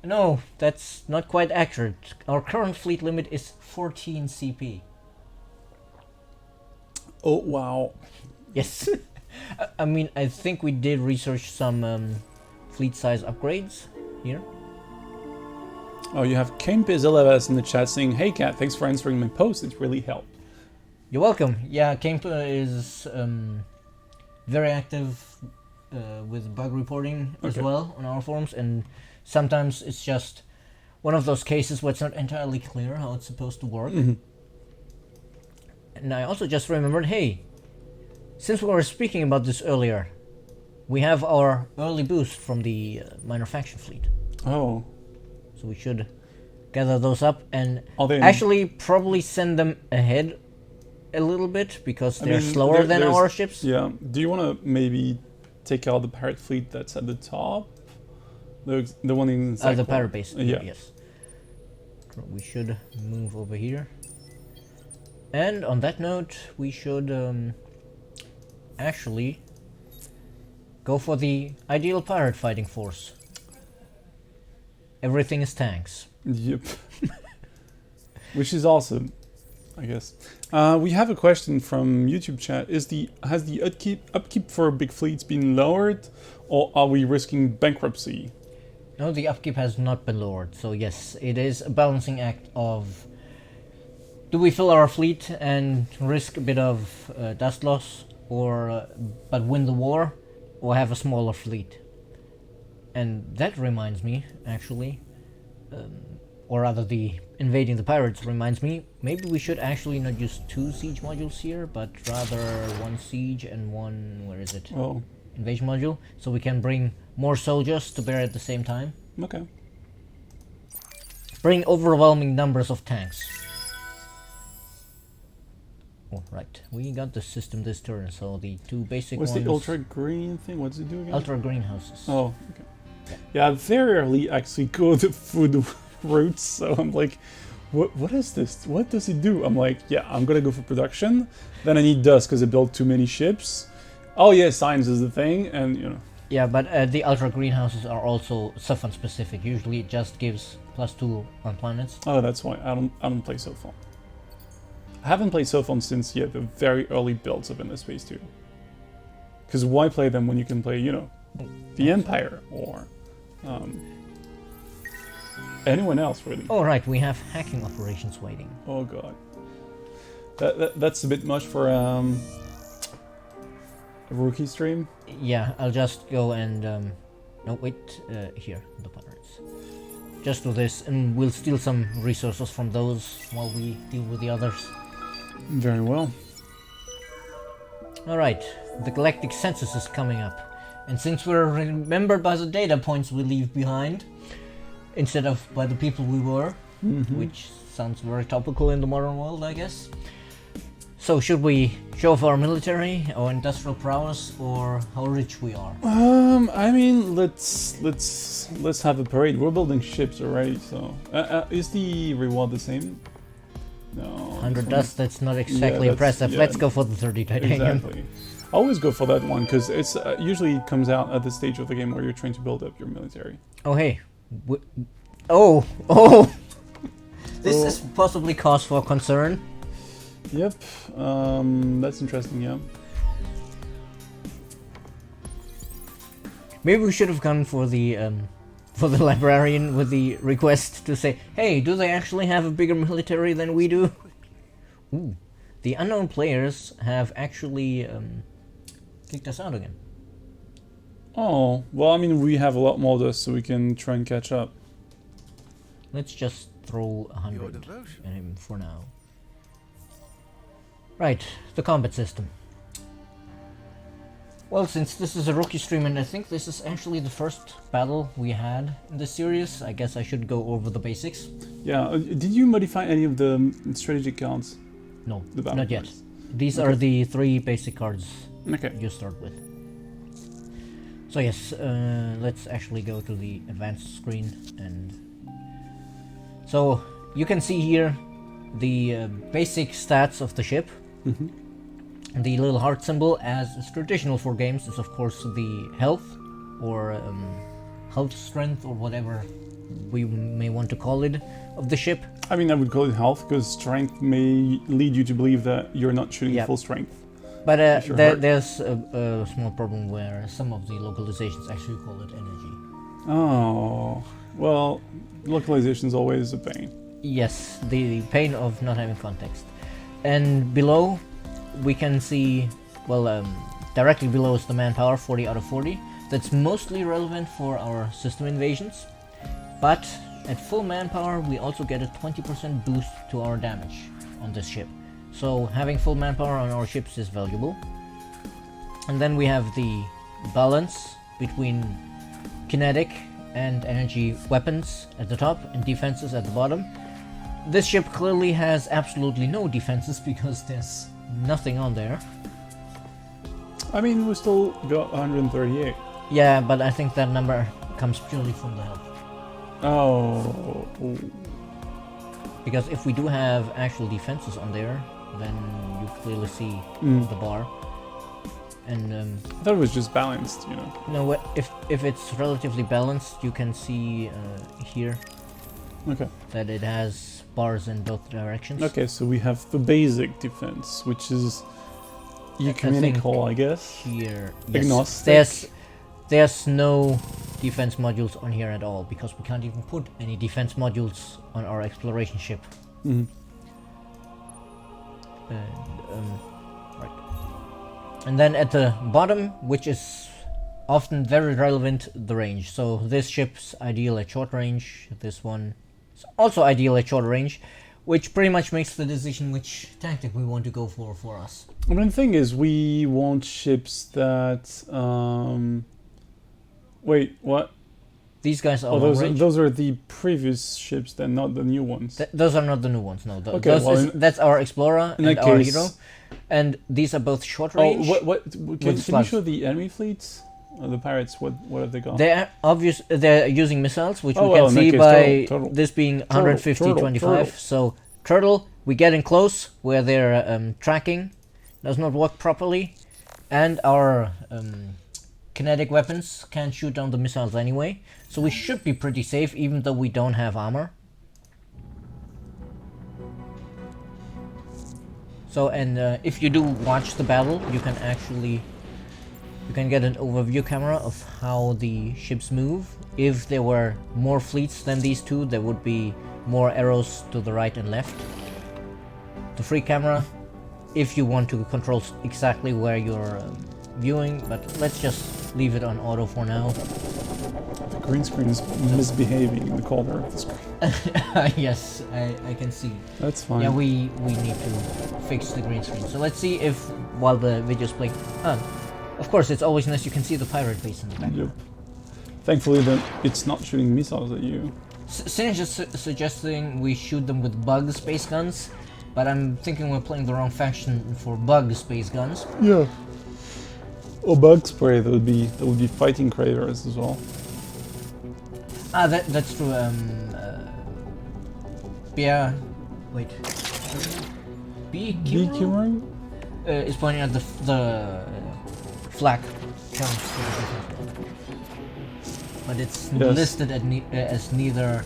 No, that's not quite accurate. Our current fleet limit is 14 CP. Oh, wow. Yes. I mean, I think we did research some fleet size upgrades here. Oh, you have Campis11 in the chat saying, "Hey Cat, thanks for answering my post. It really helped." You're welcome. Yeah, Kemp is very active with bug reporting as Okay. well on our forums, and sometimes it's just one of those cases where it's not entirely clear how it's supposed to work. Mhm. And I also just remembered, hey, since we were speaking about this earlier, we have our early boost from the minor faction fleet. Oh, So we should gather those up and are they? actually probably send them ahead a little bit because I they're mean, slower than there's- our ships. Yeah. Do you want to maybe take out the pirate fleet that's at the top? The one in The Zakwa? pirate base. Yeah. Yes. We should move over here. And on that note, we should actually go for the ideal pirate fighting force. Everything is tanks. Yep. Which is awesome, I guess. We have a question from YouTube chat. Has the upkeep for big fleets been lowered, or are we risking bankruptcy? No, the upkeep has not been lowered. So yes, it is a balancing act of do we fill our fleet and risk a bit of dust loss, or but win the war, or have a smaller fleet. And that reminds me, actually, or rather the invading the pirates reminds me, maybe we should actually not use 2 siege modules here, but rather 1 siege and 1, where is it, Oh, invasion module, so we can bring more soldiers to bear at the same time. okay. Bring overwhelming numbers of tanks. Oh, right, we got the system this turn, so the 2 basic What's ones... the ultra green thing? What does it do again? Ultra greenhouses. Oh, okay. Yeah, I very rarely actually go the food routes, so I'm like, what is this? What does it do? I'm like, yeah, I'm gonna go for production. Then I need dust because I built too many ships. Oh yeah, science is the thing, and you know. Yeah, but the ultra greenhouses are also Sophon specific. Usually it just gives +2 on planets. Oh, that's why I don't play Sophon. I haven't played Sophon since the very early builds of Endless Space 2. Because why play them when you can play, the Empire or anyone else really? Oh right, we have hacking operations waiting. Oh god, that's a bit much for a rookie stream. Yeah, I'll just go and no wait, here the pirates. Just do this, and we'll steal some resources from those while we deal with the others. Very well. All right, the galactic census is coming up, and since we're remembered by the data points we leave behind, instead of by the people we were, which sounds very topical in the modern world, I guess. So should we show off our military, our industrial prowess, or how rich we are? I mean, let's have a parade. We're building ships already, so is the reward the same? No. 100 dust, that's not exactly that's- impressive. yeah. Let's go for the 30 titanium. Exactly. I always go for that one because it's usually comes out at the stage of the game where you're trying to build up your military. Oh hey. Oh! This Oh. is possibly cause for concern. Yep, that's interesting. Yeah. Maybe we should have gone for the librarian with the request to say, hey, do they actually have a bigger military than we do? Ooh. The unknown players have actually kicked us out again. Oh well, I mean we have a lot more dust, so we can try and catch up. Let's just throw 100 at him for now. Right, the combat system. Well, since this is a rookie stream and I think this is actually the first battle we had in this series, I guess I should go over the basics. Yeah. Did you modify any of the strategic cards? No, The battle not yet. cards? These Okay. are the 3 basic cards Okay. you start with. So yes, let's actually go to the advanced screen, and so you can see here the basic stats of the ship. The little heart symbol, as is traditional for games, is of course the health, or health strength, or whatever we may want to call it, of the ship. I mean, I would call it health, because strength may lead you to believe that you're not shooting Yep. full strength. But If you're hurt. there's a small problem where some of the localizations actually call it energy. Oh, well, localization is always a pain. Yes, the pain of not having context. And below, we can see, well, directly below is the manpower, 40 out of 40. That's mostly relevant for our system invasions. But at full manpower, we also get a 20% boost to our damage on this ship. So having full manpower on our ships is valuable. And then we have the balance between kinetic and energy weapons at the top and defenses at the bottom. This ship clearly has absolutely no defenses because there's nothing on there. I mean, we still got 138. Yeah, but I think that number comes purely from the health. Oh, Because if we do have actual defenses on there, then you clearly see the bar. And I thought it was just balanced, you know. no, if it's relatively balanced, you can see here Okay. that it has bars in both directions. Okay, so we have the basic defense, which is think ecumenical, I guess. Here, Agnostic. There's no defense modules on here at all because we can't even put any defense modules on our exploration ship. Mhm. And, right. And then at the bottom, which is often very relevant, the range. So this ship's ideal at short range. This one is also ideal at short range, which pretty much makes the decision which tactic we want to go for us. I mean, the thing is, we want ships that. Wait, what? These guys are Oh, long range. those are the previous ships, then, not the new ones. Those are not the new ones. No, Okay, those well, that's our explorer in and that our case- hero, and these are both short Oh, range. can you slugs. show the enemy fleets? The pirates, what have they got? They're obvious. They're using missiles, which Oh, we well, can in that see case, by turtle. this being 150, Turtle. 25. So turtle, we get in close where their tracking does not work properly, and our kinetic weapons can't shoot down the missiles anyway. So we should be pretty safe, even though we don't have armor. So, and if you do watch the battle, you can get an overview camera of how the ships move. If there were more fleets than these two, there would be more arrows to the right and left. The free camera, if you want to control exactly where you're viewing, but let's just leave it on auto for now. The green screen is misbehaving in the corner of the screen. Yes, I can see. That's fine. Yeah, we need to fix the green screen. So let's see if, while the video's playing... of course, it's always nice you can see the pirate base in the back. Yep. Thankfully, that it's not shooting missiles at you. Singe is suggesting we shoot them with bug space guns, but I'm thinking we're playing the wrong faction for bug space guns. Yeah. Or bug spray. That would be fighting craters as well. That's true. Bear... Wait. BQ is pointing at the flak count. But it's Yes. listed as neither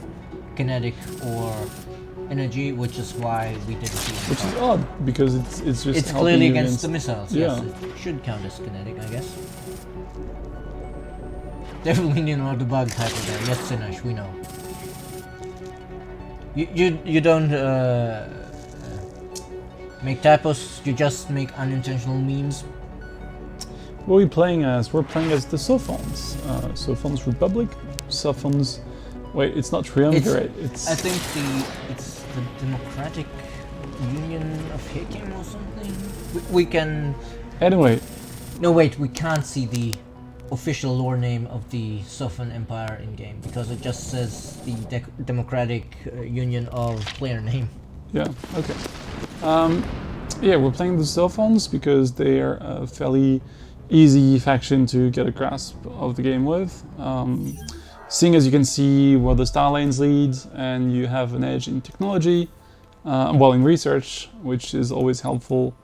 kinetic or energy, which is why we didn't see it. Which is odd because it's just It's helping clearly you against the missiles. Yes, Yeah. it should count as kinetic, I guess. Definitely need not the bug type of guy. Yes, Sinesh, we know. You don't make typos. You just make unintentional memes. What are we playing as? We're playing as the Sophons. Sophons Republic. Sophons. Wait, it's not Triumvirate. It's I think it's the Democratic Union of Hakim or something. We can. anyway. No, wait. We can't see the official lore name of the Sophon Empire in game because it just says the Democratic Union of player name. Yeah. Okay. Yeah, we're playing the Sophons because they are fairly easy faction to get a grasp of the game with. Seeing as you can see where the star lanes lead, and you have an edge in technology, well, in research, which is always helpful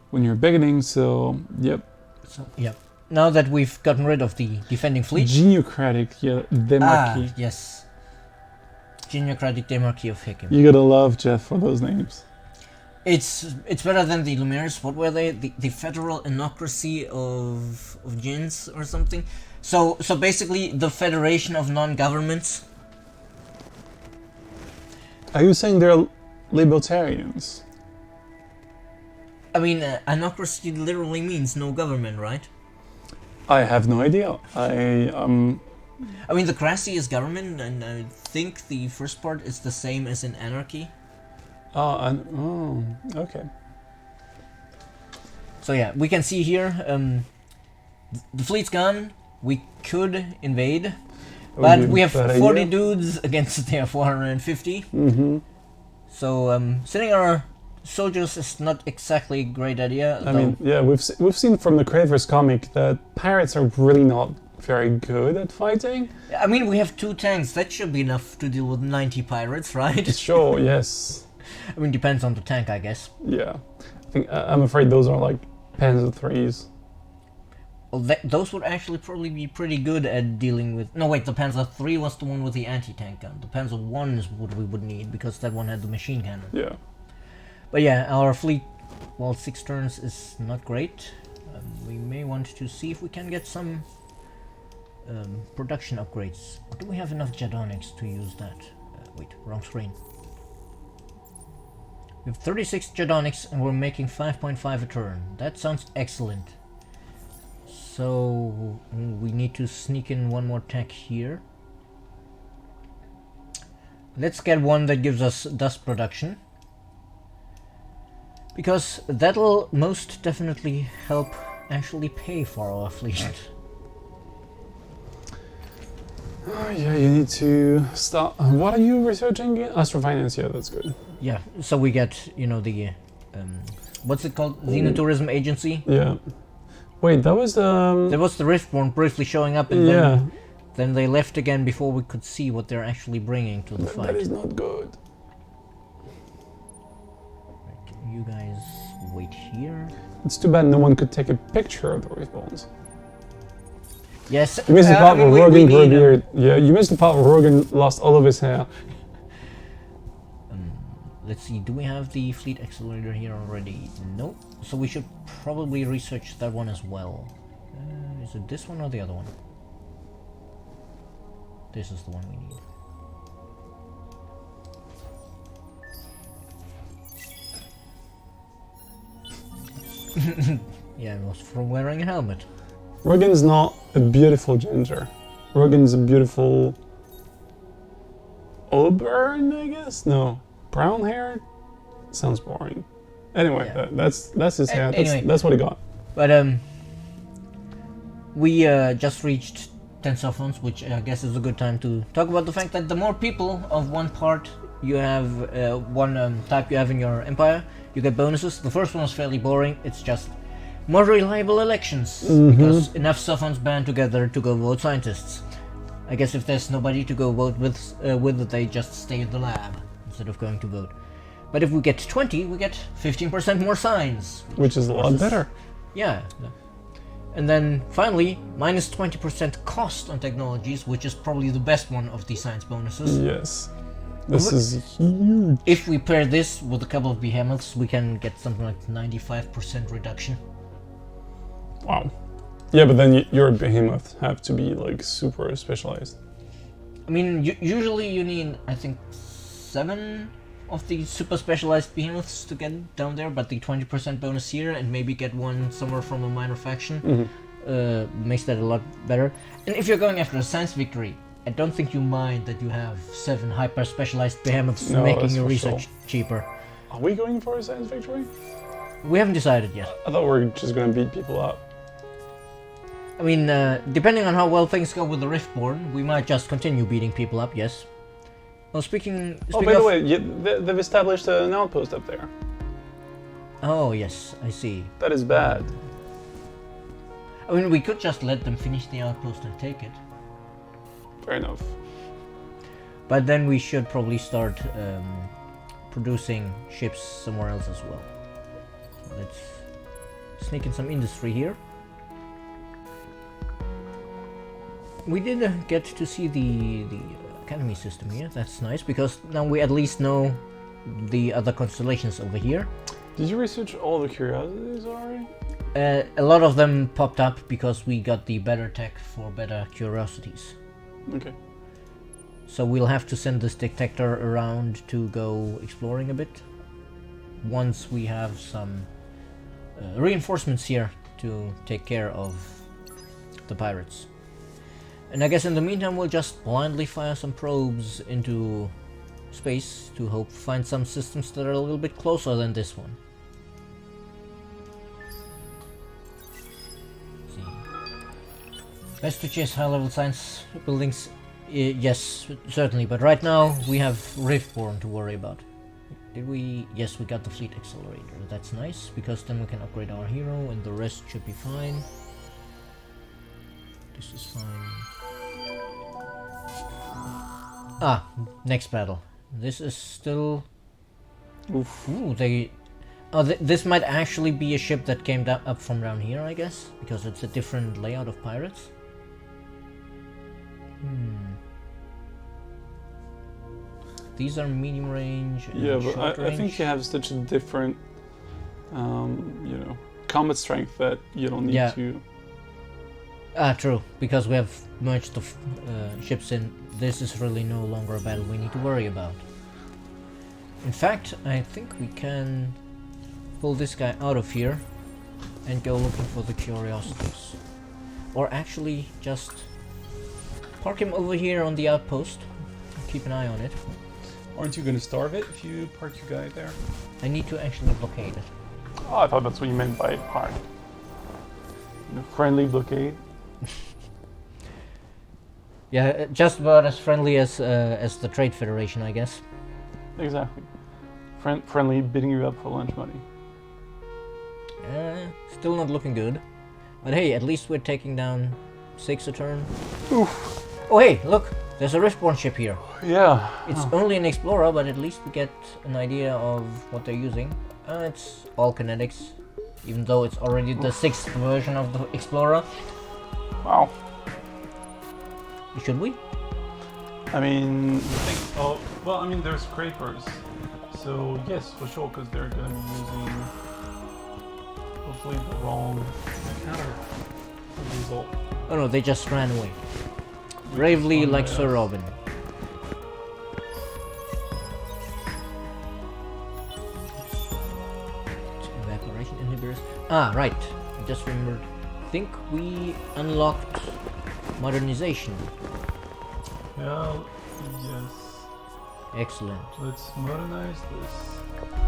when you're beginning. So, yep. So, yeah. Now that we've gotten rid of the defending fleet. Geniocratic, yeah, Demarchy. Yes. Geniocratic Demarchy of Hickham. You gotta love Jeff for those names. It's better than the Lumières. What were they? The Federal Anocracy of Djinns or something. So basically the Federation of Non-Governments. Are you saying they're libertarians? I mean, Anocracy literally means no government, right? I have no idea. I mean, the Crassy is government, and I think the first part is the same as in Anarchy. Okay. So yeah, we can see here, the fleet's gone. We could invade, but we have 40 dudes against their 450. Mm-hmm. So sending our soldiers is not exactly a great idea. I mean, yeah, we've seen from the Cravers comic that pirates are really not very good at fighting. I mean, we have 2 tanks. That should be enough to deal with 90 pirates, right? Sure. Yes. I mean, depends on the tank, I guess. Yeah. I'm afraid those are like Panzer IIIs. Well, those would actually probably be pretty good at dealing with... No, wait, the Panzer III was the one with the anti-tank gun. The Panzer I is what we would need, because that one had the machine cannon. Yeah. But yeah, our fleet, well, 6 turns is not great. We may want to see if we can get some production upgrades. Do we have enough Jedonics to use that? Wait, wrong screen. We have 36 Jedonics and we're making 5.5 a turn. That sounds excellent. So we need to sneak in one more tech here. Let's get one that gives us dust production, because that'll most definitely help actually pay for our fleet. Oh, yeah, you need to start. What are you researching? Astrofinance, yeah, that's good. Yeah, so we get, you know, the what's it called? Xenotourism Agency. Yeah. Wait, that was There was the Riftborn briefly showing up, and then they left again before we could see what they're actually bringing to the fight. That is not good. Right, you guys wait here. It's too bad no one could take a picture of the Riftborns. Yes. You missed the part where Rogan grew a beard. Yeah, you missed the part where Rogan lost all of his hair. Let's see, do we have the fleet accelerator here already? No. So we should probably research that one as well. Is it this one or the other one? This is the one we need. Yeah, it was from wearing a helmet. Rogan's not a beautiful ginger. Rogan's a beautiful auburn, I guess? No. Brown hair? Sounds boring. Anyway, yeah. that's his hair. Anyway, that's what he got. But we just reached 10 sophons, which I guess is a good time to talk about the fact that the more people of one part you have, one type you have in your empire, you get bonuses. The first one is fairly boring. It's just more reliable elections, because enough sophons band together to go vote scientists. I guess if there's nobody to go vote with, they just stay in the lab instead of going to vote. But if we get 20, we get 15% more signs. Which is a lot better. Yeah. And then finally, minus 20% cost on technologies, which is probably the best one of the science bonuses. Yes. This is huge. If we pair this with a couple of behemoths, we can get something like 95% reduction. Wow. Yeah, but then your behemoths have to be like super specialized. I mean, usually you need, I think, 7 of the super specialized behemoths to get down there, but the 20% bonus here and maybe get one somewhere from a minor faction makes that a lot better. And if you're going after a science victory, I don't think you mind that you have 7 hyper specialized behemoths making your research cheaper. Are we going for a science victory? We haven't decided yet. I thought we were just gonna beat people up. I mean, depending on how well things go with the Riftborn, we might just continue beating people up, yes. Well, speaking by the way, they've established an outpost up there. Oh, yes, I see. That is bad. I mean, we could just let them finish the outpost and take it. Fair enough. But then we should probably start producing ships somewhere else as well. So let's sneak in some industry here. We did get to see the academy system here. That's nice, because now we at least know the other constellations over here. Did you research all the curiosities already? A lot of them popped up because we got the better tech for better curiosities. Okay. So we'll have to send this detector around to go exploring a bit. Once we have some reinforcements here to take care of the pirates. And I guess in the meantime we'll just blindly fire some probes into space to hope find some systems that are a little bit closer than this one. Best to chase high-level science buildings? Yes, certainly, but right now we have Riftborn to worry about. Did we? Yes, we got the fleet accelerator. That's nice, because then we can upgrade our hero and the rest should be fine. This is fine. Ah, next battle. This is still... Oof. Ooh, they... Oh, this might actually be a ship that came up from down here, I guess, because it's a different layout of pirates. These are medium range and Yeah, short but I range. think you have such a different, you know, combat strength that you don't need Yeah. to. Ah, true, because we have merged the ships in. This is really no longer a battle we need to worry about. In fact, I think we can pull this guy out of here and go looking for the curiosities. Or actually just park him over here on the outpost. Keep an eye on it. Aren't you gonna starve it if you park your guy there? I need to actually blockade it. Oh, I thought that's what you meant by park. You know, friendly blockade. Yeah, just about as friendly as the Trade Federation, I guess. Exactly. Friendly, bidding you up for lunch money. Still not looking good. But hey, at least we're taking down 6 a turn. Oof. Oh hey, look! There's a Riftborn ship here. Yeah. It's only an Explorer, but at least we get an idea of what they're using. It's all kinetics, even though it's already the 6th version of the Explorer. Wow. Should we? I mean, oh, well, I mean, there's scrapers. So, yes, for sure, because they're going to be using, hopefully, the wrong counter result. Oh no, they just ran away. Bravely like Sir Robin. Evaporation inhibitors. Ah, right. I just remembered. I think we unlocked modernization. Yeah, yes. Excellent. Let's modernize this.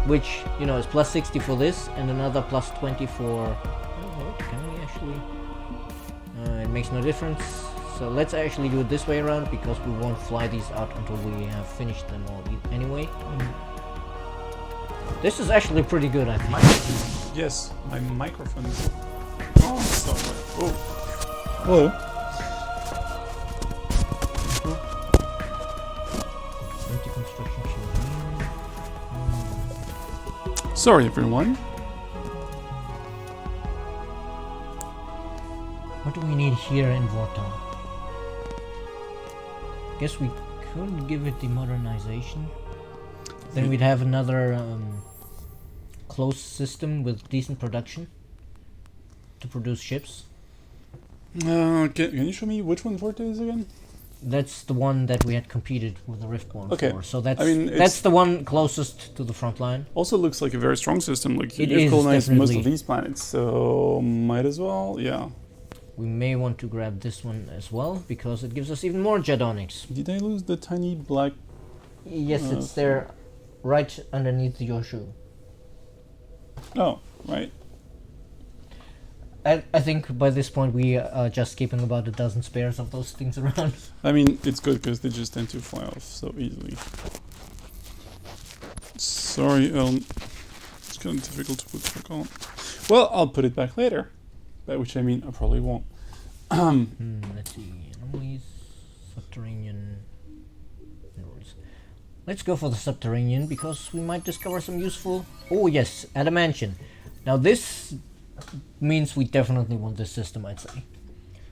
Which, you know, is plus 60 for this and another plus 20 for... Oh, wait, can we actually... it makes no difference. So let's actually do it this way around, because we won't fly these out until we have finished them all anyway. This is actually pretty good, I think. Yes, my microphone's... Oh, sorry. Oh. Hello. Empty construction shield. Sorry, everyone. What do we need here in Vortal? Guess we could give it the modernization. Then we'd have another closed system with decent production to produce ships. Can you show me which one Forte is again? That's the one that we had competed with the Riftborn Okay. for. So that's I mean, that's the one closest to the front line. Also looks like a very strong system. Like, It you've is, colonized most definitely. of these planets, so might as well, yeah. We may want to grab this one as well, because it gives us even more Jedonics. Did I lose the tiny black... Yes, it's there, right underneath your shoe. Oh, right. I think by this point we are just keeping about a dozen spares of those things around. I mean, it's good because they just tend to fly off so easily. Sorry, it's kind of difficult to put back on. Well, I'll put it back later. By which I mean I probably won't. Let's see. Anomalies, subterranean minerals. Let's go for the subterranean because we might discover some useful. Oh yes, adamantium. Now this means we definitely want this system, I'd say.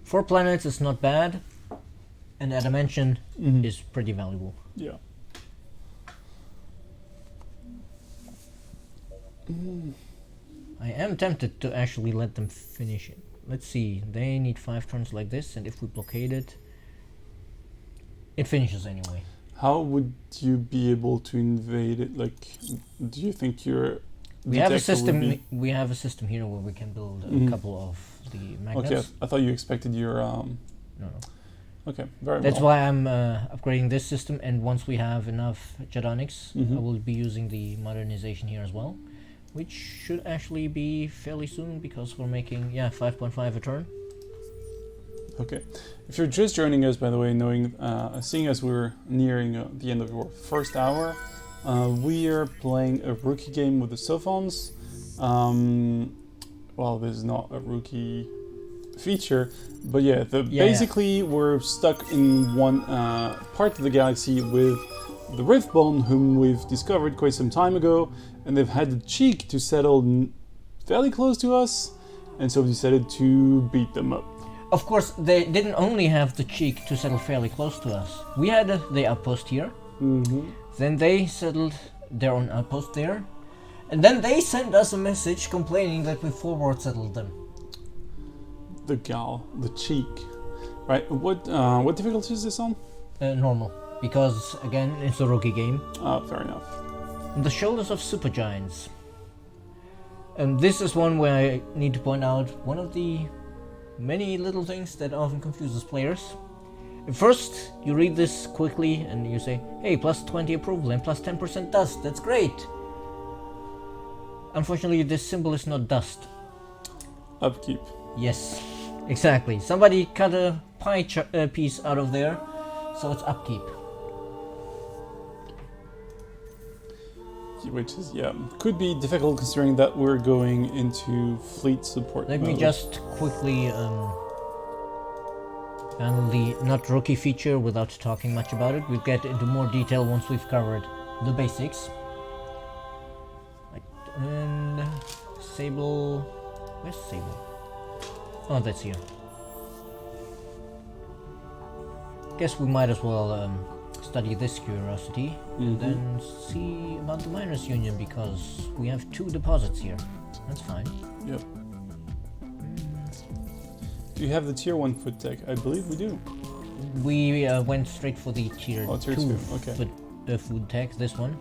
4 planets is not bad, and adamantium is pretty valuable. Yeah. I am tempted to actually let them finish it. Let's see, they need 5 turns like this, and if we blockade it, it finishes anyway. How would you be able to invade it? Like, do you think your We have a detector would system. be- We have a system here where we can build a Mhm. couple of the magnets. Okay, I thought you expected your. No. Okay, very That's well. why I'm upgrading this system, and once we have enough Jetonics, Mhm. I will be using the modernization here as well, which should actually be fairly soon because we're making 5.5 a turn. Okay, if you're just joining us, by the way, knowing, seeing as we're nearing the end of your first hour, we are playing a rookie game with the Sophons. Well, this is not a rookie feature, but yeah, basically we're stuck in one part of the galaxy with the Riftbone, whom we've discovered quite some time ago, and they've had the cheek to settle fairly close to us, and so we decided to beat them up. Of course, they didn't only have the cheek to settle fairly close to us. We had the outpost here, then they settled their own outpost there, and then they sent us a message complaining that we forward settled them. The gal, the cheek. Right, what difficulty is this on? Normal, because again, it's a rookie game. Fair enough. The Shoulders of Supergiants. And this is one where I need to point out one of the many little things that often confuses players. First, you read this quickly and you say, hey, plus 20 approval and plus 10% dust, that's great! Unfortunately, this symbol is not dust. Upkeep. Yes, exactly. Somebody cut a pie piece out of there, so it's upkeep. Which is, could be difficult considering that we're going into fleet support Let mode. me just quickly handle the not rookie feature without talking much about it. We'll get into more detail once we've covered the basics. Right, and Sable... Where's Sable? Oh, that's here. Guess we might as well study this curiosity and then see about the Miners Union because we have 2 deposits here. That's fine. Yep. Do you have the tier 1 food tech? I believe we do. We went straight for the tier, Oh, tier 2 two, okay. food tech, this one.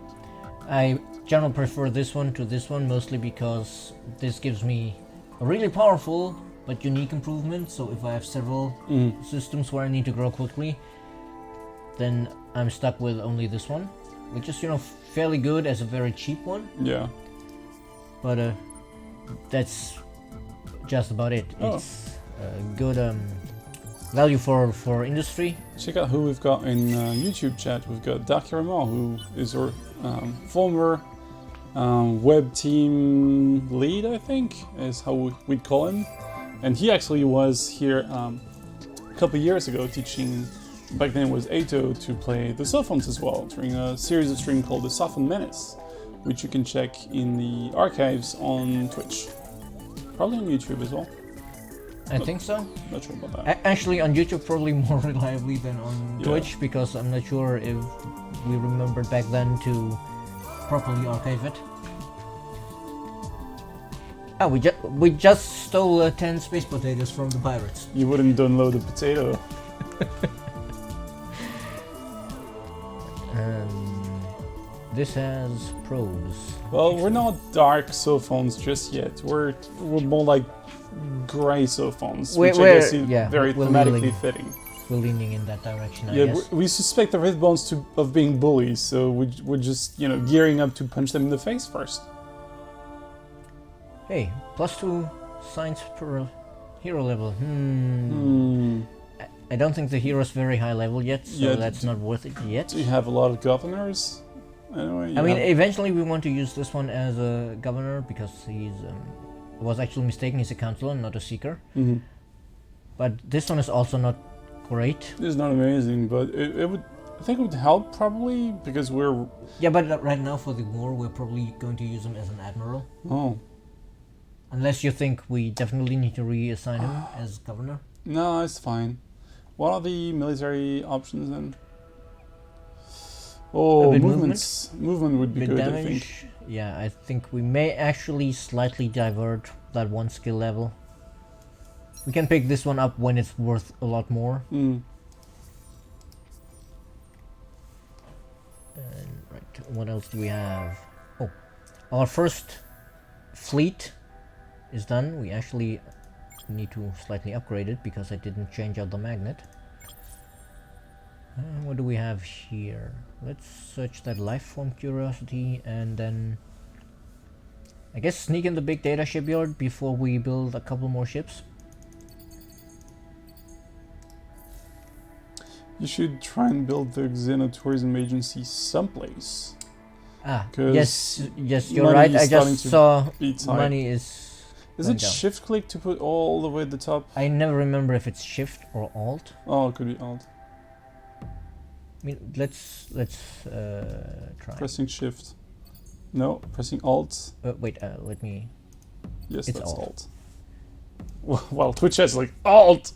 I generally prefer this one to this one, mostly because this gives me a really powerful but unique improvement. So if I have several systems where I need to grow quickly, then I'm stuck with only this one, which is, fairly good as a very cheap one. Yeah. But that's just about it. Oh. It's good value for industry. Check out who we've got in YouTube chat. We've got Daki Ramal, who is our former web team lead, I think, is how we'd call him. And he actually was here a couple years ago teaching, back then it was Ato, to play the Sophons as well, during a series of streams called the Sophon Menace, which you can check in the archives on Twitch. Probably on YouTube as well. I think so. Not sure about that. Actually, on YouTube, probably more reliably than on Yeah. Twitch, because I'm not sure if we remembered back then to properly archive it. Oh, we just stole 10 space potatoes from the pirates. You wouldn't download a potato. This has probes. Well, we're not dark Sophons just yet. We're more like grey Sophons, which I guess is very we're thematically leaning- fitting. We're leaning in that direction, I Yeah, guess. we suspect the Riftbones of being bullies, so we're just, gearing up to punch them in the face first. Hey, +2 science per hero level. I don't think the hero's very high level yet, so Yeah, that's not worth it yet. Do you have a lot of governors? Anyway, I mean, eventually we want to use this one as a governor because he's was actually mistaken. He's a counselor, not a seeker. Mm-hmm. But this one is also not great. It's not amazing, but it would. I think it would help probably because we're. Yeah, but right now for the war, we're probably going to use him as an admiral. Oh. Unless you think we definitely need to reassign him as governor. No, it's fine. What are the military options then? Oh, bit movements. Movement would be Bit good, I damage. think. Yeah, I think we may actually slightly divert that one skill level. We can pick this one up when it's worth a lot more. Mm. And right, what else do we have? Oh, our first fleet is done. We actually need to slightly upgrade it because I didn't change out the magnet. What do we have here? Let's search that life form curiosity and then I guess sneak in the big data shipyard before we build a couple more ships. You should try and build the Xenotourism Agency someplace. Ah, 'Cause yes, you're money right. is I starting just to saw be tight. money is Is going it down. shift click to put all the way at the top? I never remember if it's shift or alt. Oh, it could be alt. I mean, let's try. Pressing shift. No, pressing alt. Wait, let me. Yes, It's that's alt. alt. Well, Twitch has like alt.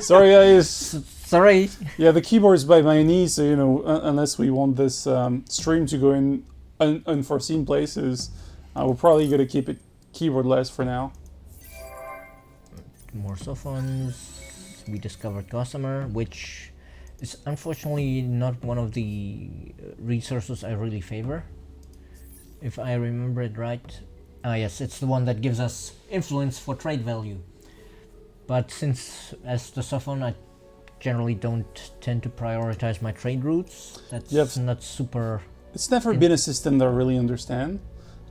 Sorry, guys. Sorry. Yeah, the keyboard's by my knee, so you know, unless we want this stream to go in unforeseen places, we're probably gonna keep it keyboardless for now. More cell phones. We discovered Gossamer, which is unfortunately not one of the resources I really favor. If I remember it right. Ah yes, it's the one that gives us influence for trade value. But since as the Sophon I generally don't tend to prioritize my trade routes, that's Yep. not super... It's never been a system that I really understood.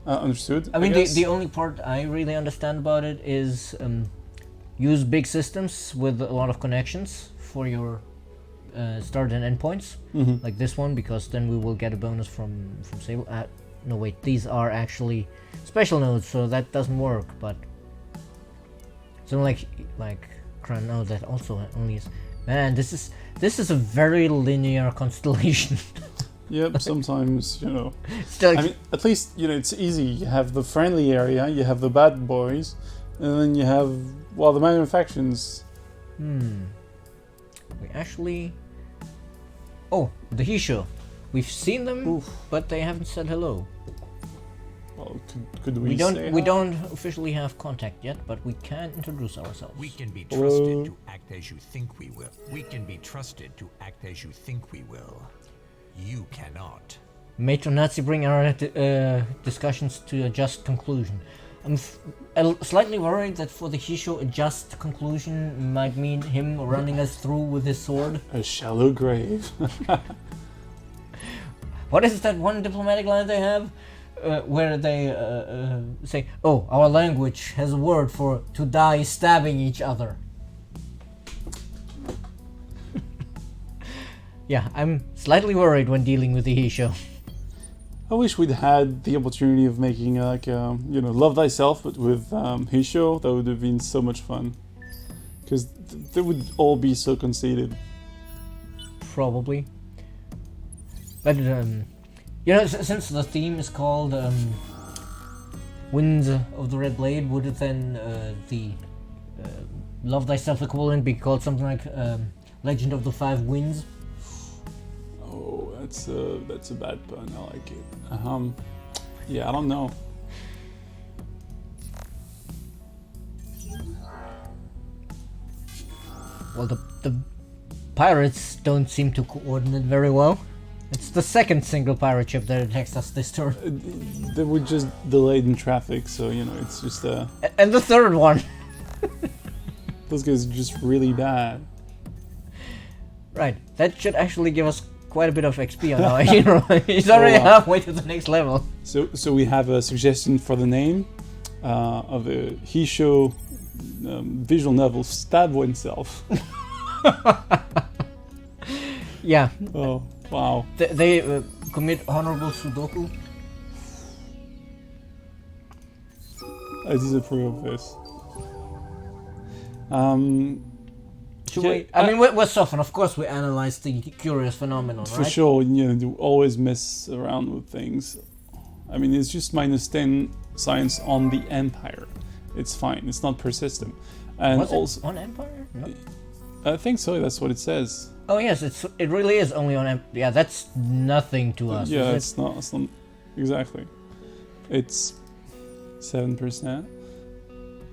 I mean, guess. the only part I really understand about it is use big systems with a lot of connections for your start and end points, Mhm. like this one, because then we will get a bonus from Sable. No wait, these are actually special nodes, so that doesn't work. But so like Crown, no, that also only is. Man, this is a very linear constellation. Yep, sometimes, you know. Still, I mean, at least, you know, it's easy. You have the friendly area, you have the bad boys, and then you have, well, the minor factions. we actually. Oh, the Hisho. We've seen them, Oof. but they haven't said hello. Well, could we We don't say we hi? don't officially have contact yet, but we can introduce ourselves. We can be Hello. trusted to act as you think we will. We can be trusted to act as you think we will. You cannot. May Nazi bring our discussions to a just conclusion. I'm slightly worried that for the Hisho, a just conclusion might mean him running us through with his sword. A shallow grave. What is that one diplomatic line they have? Where they say, oh, our language has a word for to die stabbing each other. Yeah, I'm slightly worried when dealing with the Hisho. I wish we'd had the opportunity of making like, you know, Love Thyself, but with Hisho. That would have been so much fun. Because they would all be so conceited. Probably. But, you know, since the theme is called Winds of the Red Blade, would it then the Love Thyself equivalent be called something like Legend of the Five Winds? Oh, that's a bad pun. I like it. Yeah, I don't know. Well, the pirates don't seem to coordinate very well. It's the second single pirate ship that attacks us this turn. They were just delayed in traffic, so you know it's just And the third one! those guys are just really bad. Right, that should actually give us quite a bit of XP on our hero. He's already Oh, wow. halfway to the next level. So we have a suggestion for the name of the Hisho visual novel Stab Oneself. Yeah, Oh, wow. they commit honorable Sudoku. I disapprove of this. Should Yeah, we? I mean, we're Sophon. Of course, we analyze the curious phenomenon, for right? sure, you know, you always mess around with things. I mean, it's just -10 science on the Empire. It's fine. It's not persistent. And Was also, it on Empire? No. I think so. That's what it says. Oh yes, it really is only on Empire. Yeah, that's nothing to us. Yeah, is it's it? not. It's not exactly. It's 7%.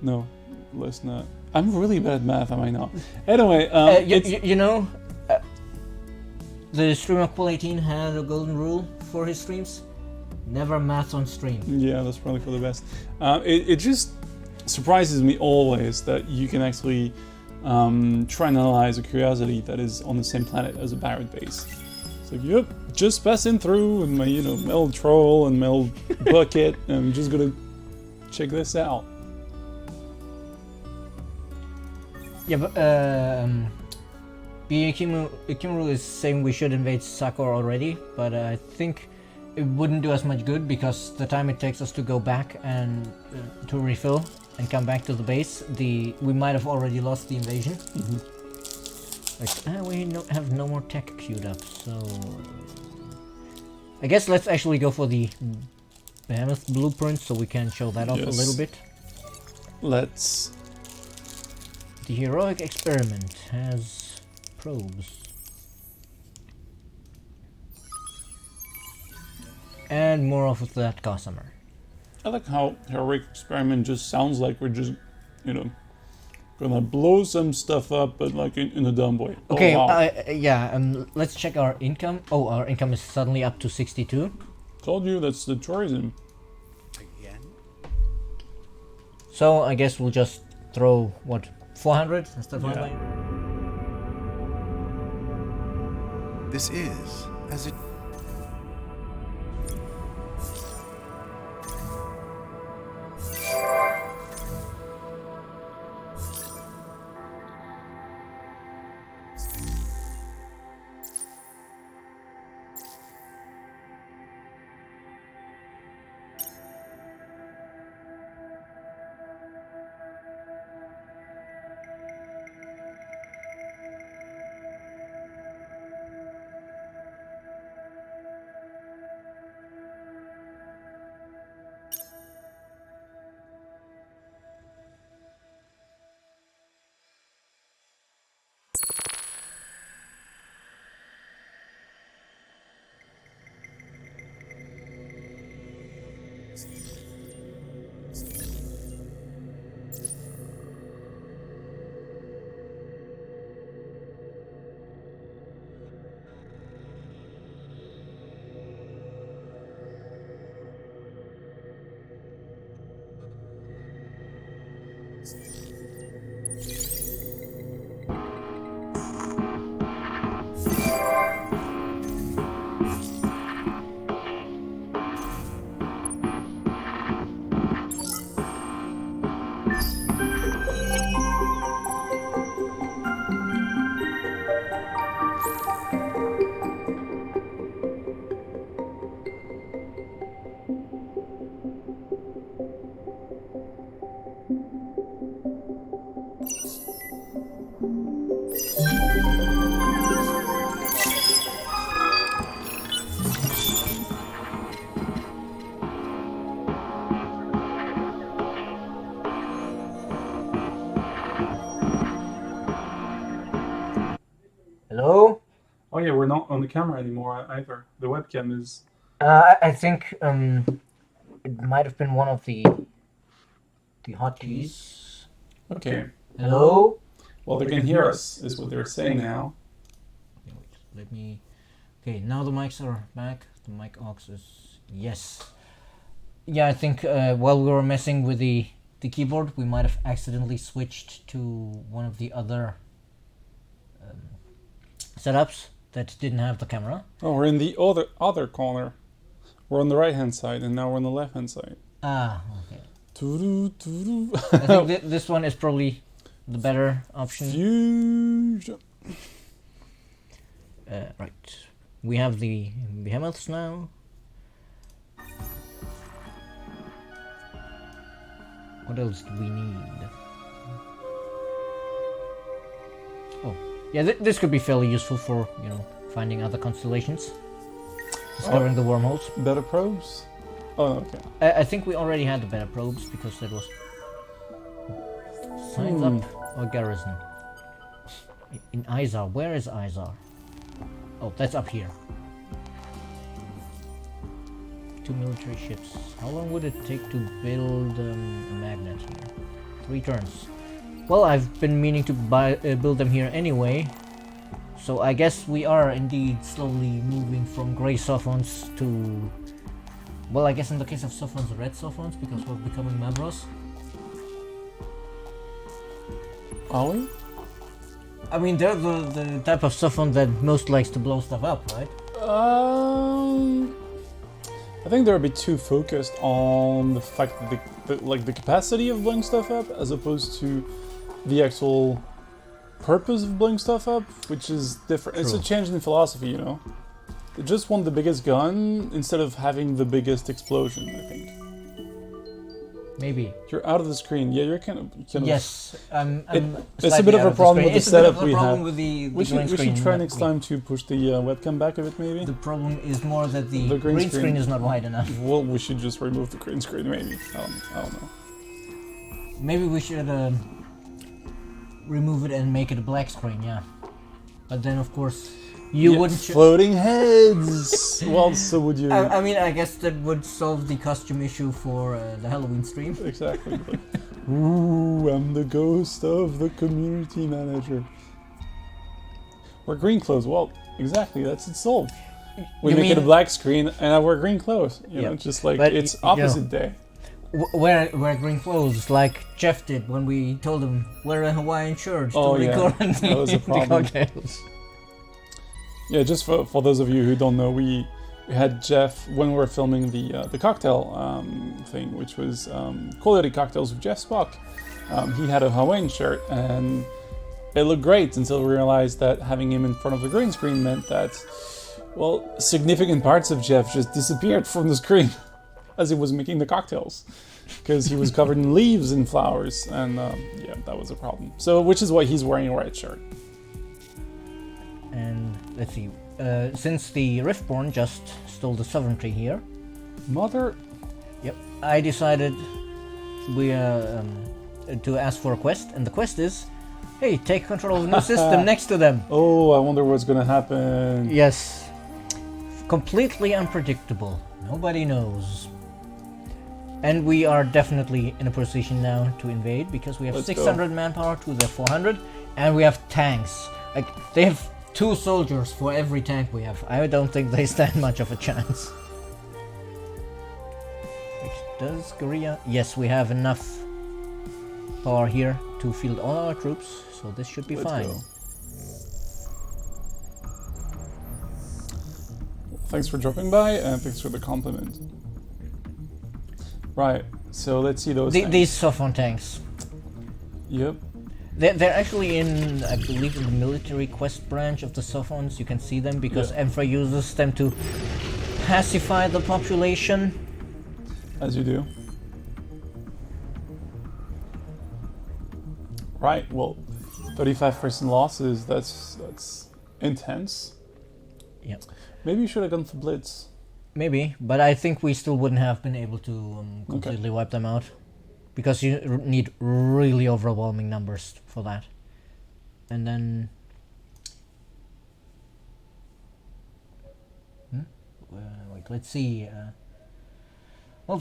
No, less than that. I'm really bad at math. Am I not? Anyway, You know, the streamer Qual 18 had a golden rule for his streams: never math on stream. yeah, that's probably for the best. It just surprises me always that you can actually try and analyze a curiosity that is on the same planet as a Barrett base. It's like, yep, just passing through with my, you know, metal troll and metal bucket, and I'm just gonna check this out. Yeah, but Ikimuru is saying we should invade Sakor already, but I think it wouldn't do us much good because the time it takes us to go back and to refill and come back to the base, we might have already lost the invasion. Like, we have no more tech queued up, so I guess let's actually go for the Behemoth blueprint so we can show that off a Yes. little bit. Let's. The heroic experiment has probes. And more of that Gossamer. I like how heroic experiment just sounds like we're just, you know, gonna blow some stuff up, but like in a dumb way. Okay, Oh, wow. yeah, let's check our income. Oh, our income is suddenly up to 62. Told you that's the tourism. So I guess we'll just throw, what, 400 instead of Yeah. 1 million? This is as it. Hello? Oh yeah, we're not on the camera anymore either. The webcam is. I think it might have been one of the hotkeys. Okay. Hello? Well, they can hear us, is what they're saying now. Okay, wait, let me. Okay, now the mics are back. The mic aux is yes. Yeah, I think while we were messing with the keyboard, we might have accidentally switched to one of the other setups that didn't have the camera. Oh, we're in the other corner. We're on the right hand side, and now we're on the left hand side. Ah, okay. Toodoo, toodoo. I think this one is probably the better option. Fusion. Right. We have the behemoths now. What else do we need? Oh, yeah, this could be fairly useful for, you know, finding other constellations. Discovering the wormholes. Better probes? Oh, okay. I think we already had the better probes because that was... Signs up or garrison? In Izar. Where is Izar? Oh, that's up here. 2 military ships. How long would it take to build a magnet here? 3 turns. Well, I've been meaning to build them here anyway. So I guess we are indeed slowly moving from grey sophons to... Well, I guess in the case of sophons, red sophons, because we're becoming Mavros. Are we? I mean, they're the type of sophon that most likes to blow stuff up, right? I think they're a bit too focused on the fact that the capacity of blowing stuff up, as opposed to the actual purpose of blowing stuff up, which is different. It's a True. change in philosophy, you know. They just want the biggest gun instead of having the biggest explosion, I think. Maybe. You're out of the screen. Yeah, you're kind of... Yes, I'm it's a slightly bit of out a the problem screen. with the It's a bit of setup a we problem have. with the We green should screen, try not next me. time to push the webcam back a bit, maybe? The problem is more that the, The green green screen screen. is not wide enough. Well, we should just remove the green screen, maybe. I don't know. Maybe we should remove it and make it a black screen, yeah. But then, of course, you Yeah, wouldn't... floating heads! Well, so would you. I mean, I guess that would solve the costume issue for the Halloween stream. Exactly. Like, ooh, I'm the ghost of the community manager. Wear green clothes. Well, exactly. That's it solved. We You make it a mean- black screen, and I wear green clothes. You Yeah. know, just like But it's you know- opposite day. Wear green clothes, like Jeff did when we told him wear a Hawaiian shirt Oh, to yeah. record That was a the problem. cocktails. Yeah, just for those of you who don't know, we had Jeff when we were filming the cocktail thing, which was quality cocktails with Jeff Spock. He had a Hawaiian shirt, and it looked great until we realized that having him in front of the green screen meant that, well, significant parts of Jeff just disappeared from the screen as he was making the cocktails, because he was covered in leaves and flowers, and yeah, that was a problem. So, which is why he's wearing a red shirt. And let's see, since the Riftborn just stole the sovereignty here, Mother. yep, I decided we to ask for a quest, and the quest is, hey, take control of a new system next to them. Oh, I wonder what's gonna happen. Yes, completely unpredictable. Nobody knows. And we are definitely in a position now to invade because we have Let's 600 manpower to their 400, and we have tanks. Like, they have 2 soldiers for every tank we have. I don't think they stand much of a chance. Like, does Korea? Yes, we have enough power here to field all our troops, so this should be Let's fine. go. Thanks for dropping by, and thanks for the compliment. Right, so let's see those. These Sophon tanks. Yep. They're actually in, I believe, in the military quest branch of the Sophons. You can see them because Yeah. Emperor uses them to pacify the population. As you do. Right. Well, 35% losses. That's intense. Yep. Maybe you should have gone for Blitz. Maybe, but I think we still wouldn't have been able to completely wipe them out. Because you need really overwhelming numbers for that. And then... wait, let's see. Well,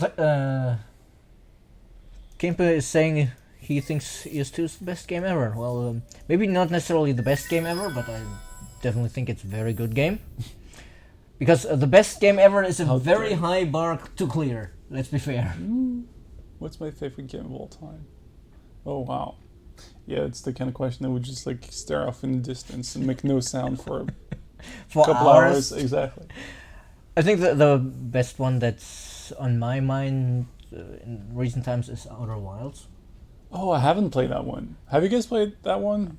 Kimpa is saying he thinks ES2 is the best game ever. Well, maybe not necessarily the best game ever, but I definitely think it's a very good game. Because the best game ever is a How very dare. high bar to clear, let's be fair. What's my favorite game of all time? Oh wow. Yeah, it's the kind of question that would just like stare off in the distance and make no sound for a For couple hours. Exactly. I think the best one that's on my mind in recent times is Outer Wilds. Oh, I haven't played that one. Have you guys played that one?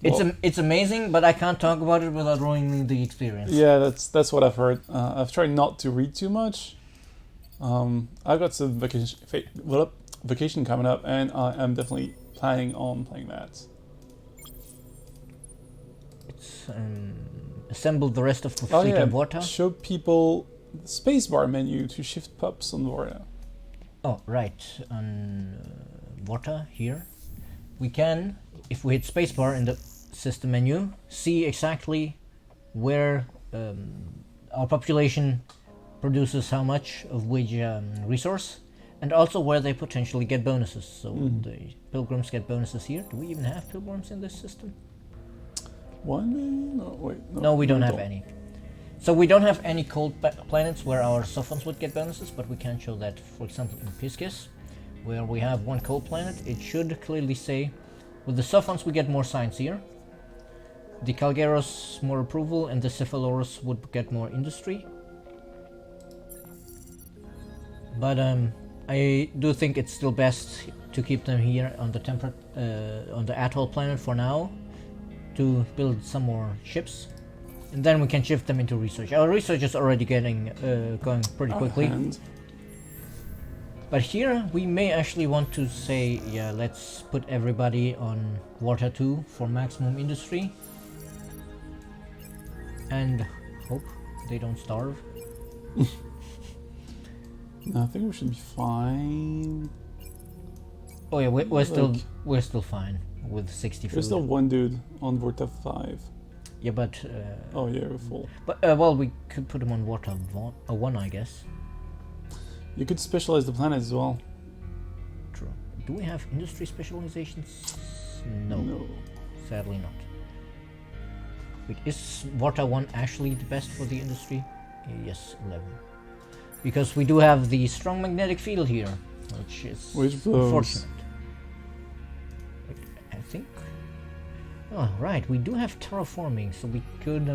Well, It's amazing, but I can't talk about it without ruining the experience. yeah, that's what I've heard. I've tried not to read too much. I've got some vacation coming up, and I am definitely planning on playing that. It's assembled the rest of the Oh fleet yeah, on Vorta. show people the spacebar menu to shift pups on Vorta. Oh, right. On Vorta here, we can, if we hit spacebar in the system menu, see exactly where our population produces how much of which resource, and also where they potentially get bonuses. So the pilgrims get bonuses here. Do we even have pilgrims in this system? One million? No, wait. No, we don't have any. So we don't have any cold planets where our sophons would get bonuses, but we can show that, for example, in Pisces, where we have one cold planet. It should clearly say, with the sophons we get more science here, the Calgeros more approval, and the Cephaloros would get more industry. But I do think it's still best to keep them here on the on the atoll planet for now, to build some more ships, and then we can shift them into research. Our research is already getting going pretty quickly. And But here we may actually want to say, yeah, let's put everybody on Vorta 2 for maximum industry, and hope they don't starve. no, I think we should be fine. Oh yeah, we're still Like- we're still fine with 60 food. There's still one dude on Vorta 5. Yeah, but Oh yeah, we're full. well, we could put him on Vorta 1, I guess. You could specialize the planet as well. True. Do we have industry specializations? No, sadly not. Wait, is Vorta 1 actually the best for the industry? Yes, 11. Because we do have the strong magnetic field here, which is Which blows. unfortunate. Wait, I think... Oh, right, we do have terraforming, so we could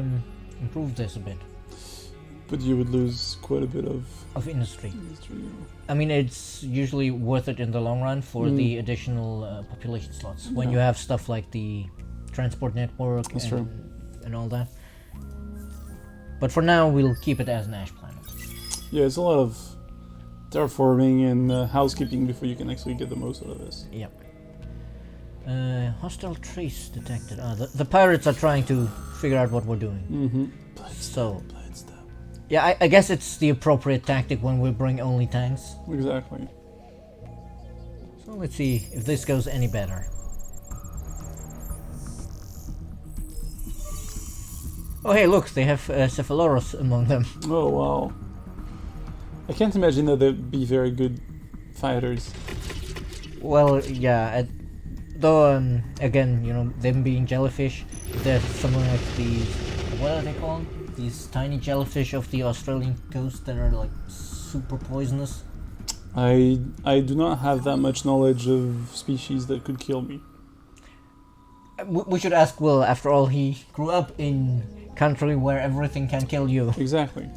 improve this a bit. But you would lose quite a bit of Of industry. industry. I mean, it's usually worth it in the long run for the additional population slots. When you have stuff like the transport network That's true. and all that. But for now, we'll keep it as an ash planet. Yeah, it's a lot of terraforming and housekeeping before you can actually get the most out of this. Yep. Hostile trace detected. The pirates are trying to figure out what we're doing. Mm-hmm. So, yeah, I guess it's the appropriate tactic when we bring only tanks. Exactly. So let's see if this goes any better. Oh hey, look, they have Cephaloros among them. Oh wow. I can't imagine that they'd be very good fighters. Well, yeah, though, again, you know, them being jellyfish, there's something like these, what are they called? These tiny jellyfish of the Australian coast that are like super poisonous. I do not have that much knowledge of species that could kill me. We should ask Will, after all, he grew up in country where everything can kill you. Exactly.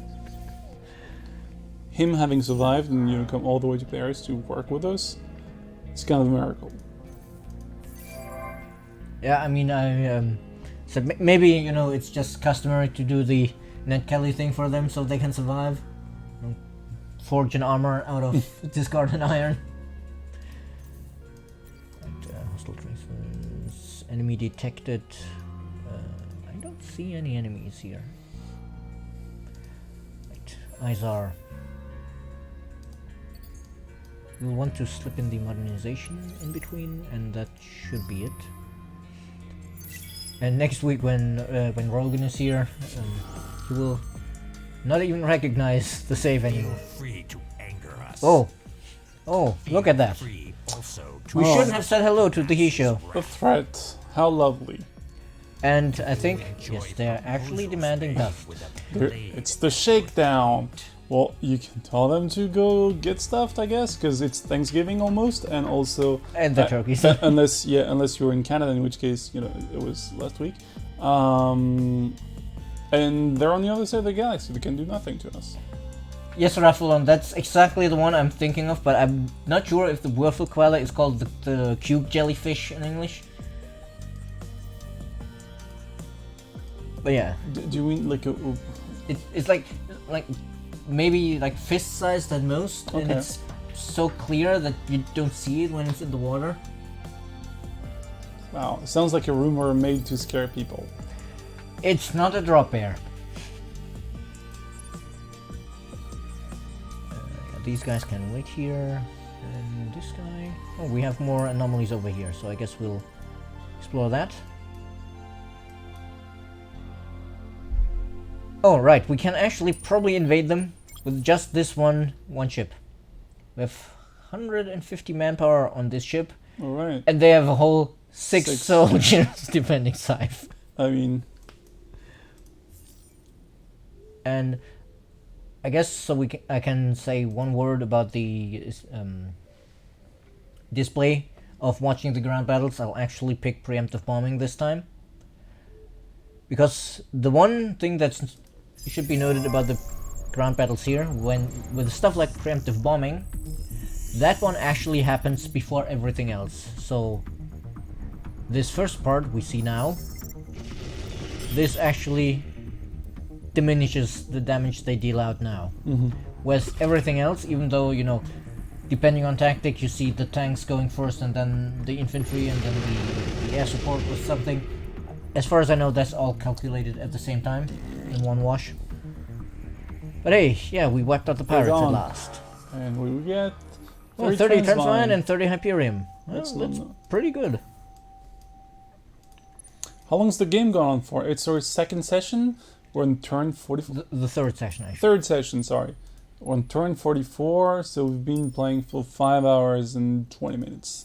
Him having survived and come all the way to Paris to work with us, it's kind of a miracle. Yeah, I mean, I said maybe, you know, it's just customary to do the Ned Kelly thing for them so they can survive. You know, forge an armor out of discarded iron. And, hostile traces, enemy detected. I don't see any enemies here. Right, Izar. We'll want to slip in the modernization in between, and that should be it. And next week, when Rogan is here, he will not even recognize the save Feel anymore. free to anger us. Oh, look Feel at that. Free also to We Oh. shouldn't have said hello to the he show. A threat. How lovely. And I think, yes, they're actually demanding dust. with a There- blade. It's the shakedown. Well, you can tell them to go get stuffed, I guess, because it's Thanksgiving almost, and also And the turkeys. unless you're in Canada, in which case it was last week. And they're on the other side of the galaxy; they can do nothing to us. Yes, Raphaelon, that's exactly the one I'm thinking of, but I'm not sure if the Würfel koala is called the cube jellyfish in English. But yeah, Do you mean like a? it's like maybe like fist sized at most, and Okay. it's so clear that you don't see it when it's in the water. Wow, it sounds like a rumor made to scare people. It's not a drop bear. These guys can wait here. And this guy... Oh, we have more anomalies over here, so I guess we'll explore that. Oh, right, we can actually probably invade them with just this one ship. We have 150 manpower on this ship, Alright. and they have a whole six soldiers defending Scythe. I mean... And I guess so I can say one word about the display of watching the ground battles. I'll actually pick preemptive bombing this time. Because the one thing that should be noted about the ground battles here, with stuff like preemptive bombing, that one actually happens before everything else. So this first part we see now, this actually diminishes the damage they deal out now. Whereas everything else, even though, you know, depending on tactic, you see the tanks going first and then the infantry and then the air support or something. As far as I know, that's all calculated at the same time in one wash. But hey, yeah, we wiped out the pirates at last. And we get 30 Transvine and 30 Hyperium. Well, That's that's not- pretty good. How long's the game gone on for? It's our second session. We're on turn 44. The third session, actually. Third session, sorry. We're on turn 44, so we've been playing for 5 hours and 20 minutes.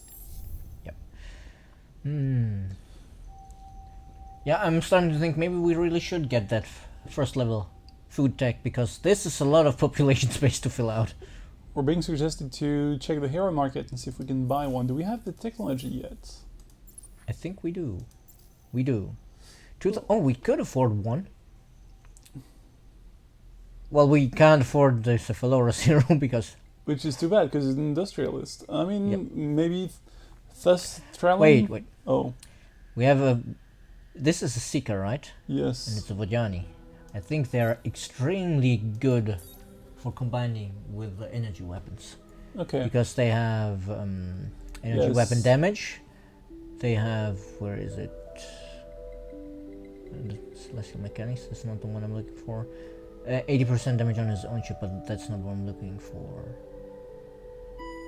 Yeah, I'm starting to think maybe we really should get that first level food tech, because this is a lot of population space to fill out. We're being suggested to check the hero market and see if we can buy one. Do we have the technology yet? I think we do. We do. Oh, we could afford one. Well, we can't afford the Cephalosaurus hero because... Which is too bad, because it's an industrialist. I mean, Yep. maybe thus traveling... Wait. Oh, We have a... This is a Seeker, right? And yes. it's a Vojani. I think they're extremely good for combining with the energy weapons. Okay. Because they have energy Yes. weapon damage. They have... Where is it? Celestial Mechanics, that's not the one I'm looking for. 80% damage on his own ship, but that's not what I'm looking for.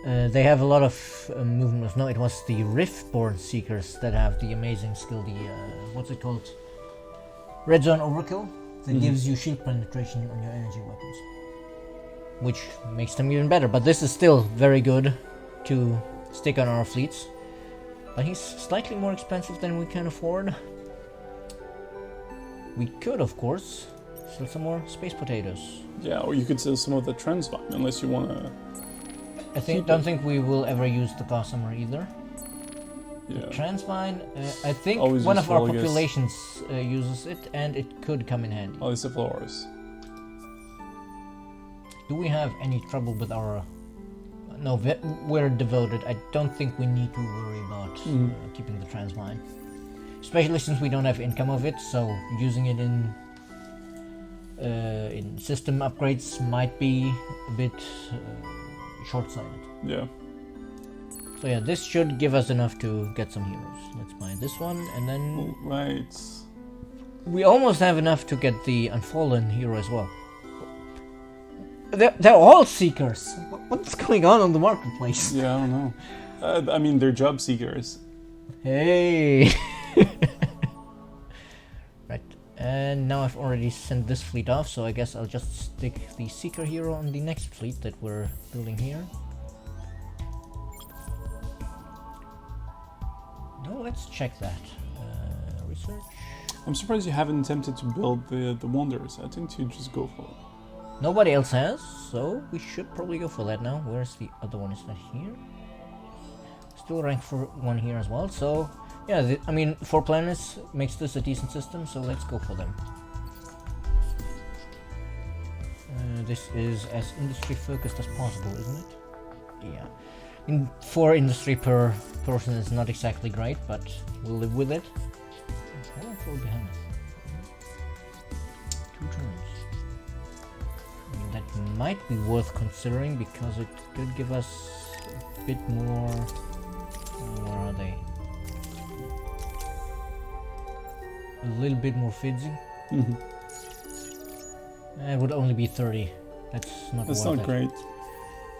They have a lot of movement. No, it was the Riftborn Seekers that have the amazing skill, the, what's it called? Red Zone Overkill, that gives you shield penetration on your energy weapons. Which makes them even better, but this is still very good to stick on our fleets. But he's slightly more expensive than we can afford. We could, of course, sell some more space potatoes. Yeah, or you could sell some of the Transvine, unless you want to... Don't think we will ever use the Gossamer either. Yeah. Transvine, I think Always one of our useful, I guess. populations uses it, and it could come in handy. Oh, it's the Flores. Do we have any trouble with our... No, we're devoted. I don't think we need to worry about keeping the Transvine. Especially since we don't have income of it, so using it in system upgrades might be a bit short-sighted. Yeah. So yeah, this should give us enough to get some heroes. Let's buy this one, and then Right. we almost have enough to get the Unfallen hero as well. They're all Seekers! What's going on the marketplace? Yeah, I don't know. I mean, they're job seekers. Hey! Right, and now I've already sent this fleet off, so I guess I'll just stick the Seeker hero on the next fleet that we're building here. No, let's check that. Research. I'm surprised you haven't attempted to build the Wanderers. I think you just go for it. Nobody else has, so we should probably go for that now. Where's the other one? Is that here? Still rank for one here as well, so yeah, I mean, 4 planets makes this a decent system, so let's go for them. This is as industry focused as possible, isn't it? Yeah. 4 industry per person is not exactly great, but we'll live with it. How long for behind us? 2 turns. I mean, that might be worth considering because it could give us a bit more. Where are they? A little bit more fidsy. Mhm. It would only be 30. That's not That's worth not it. great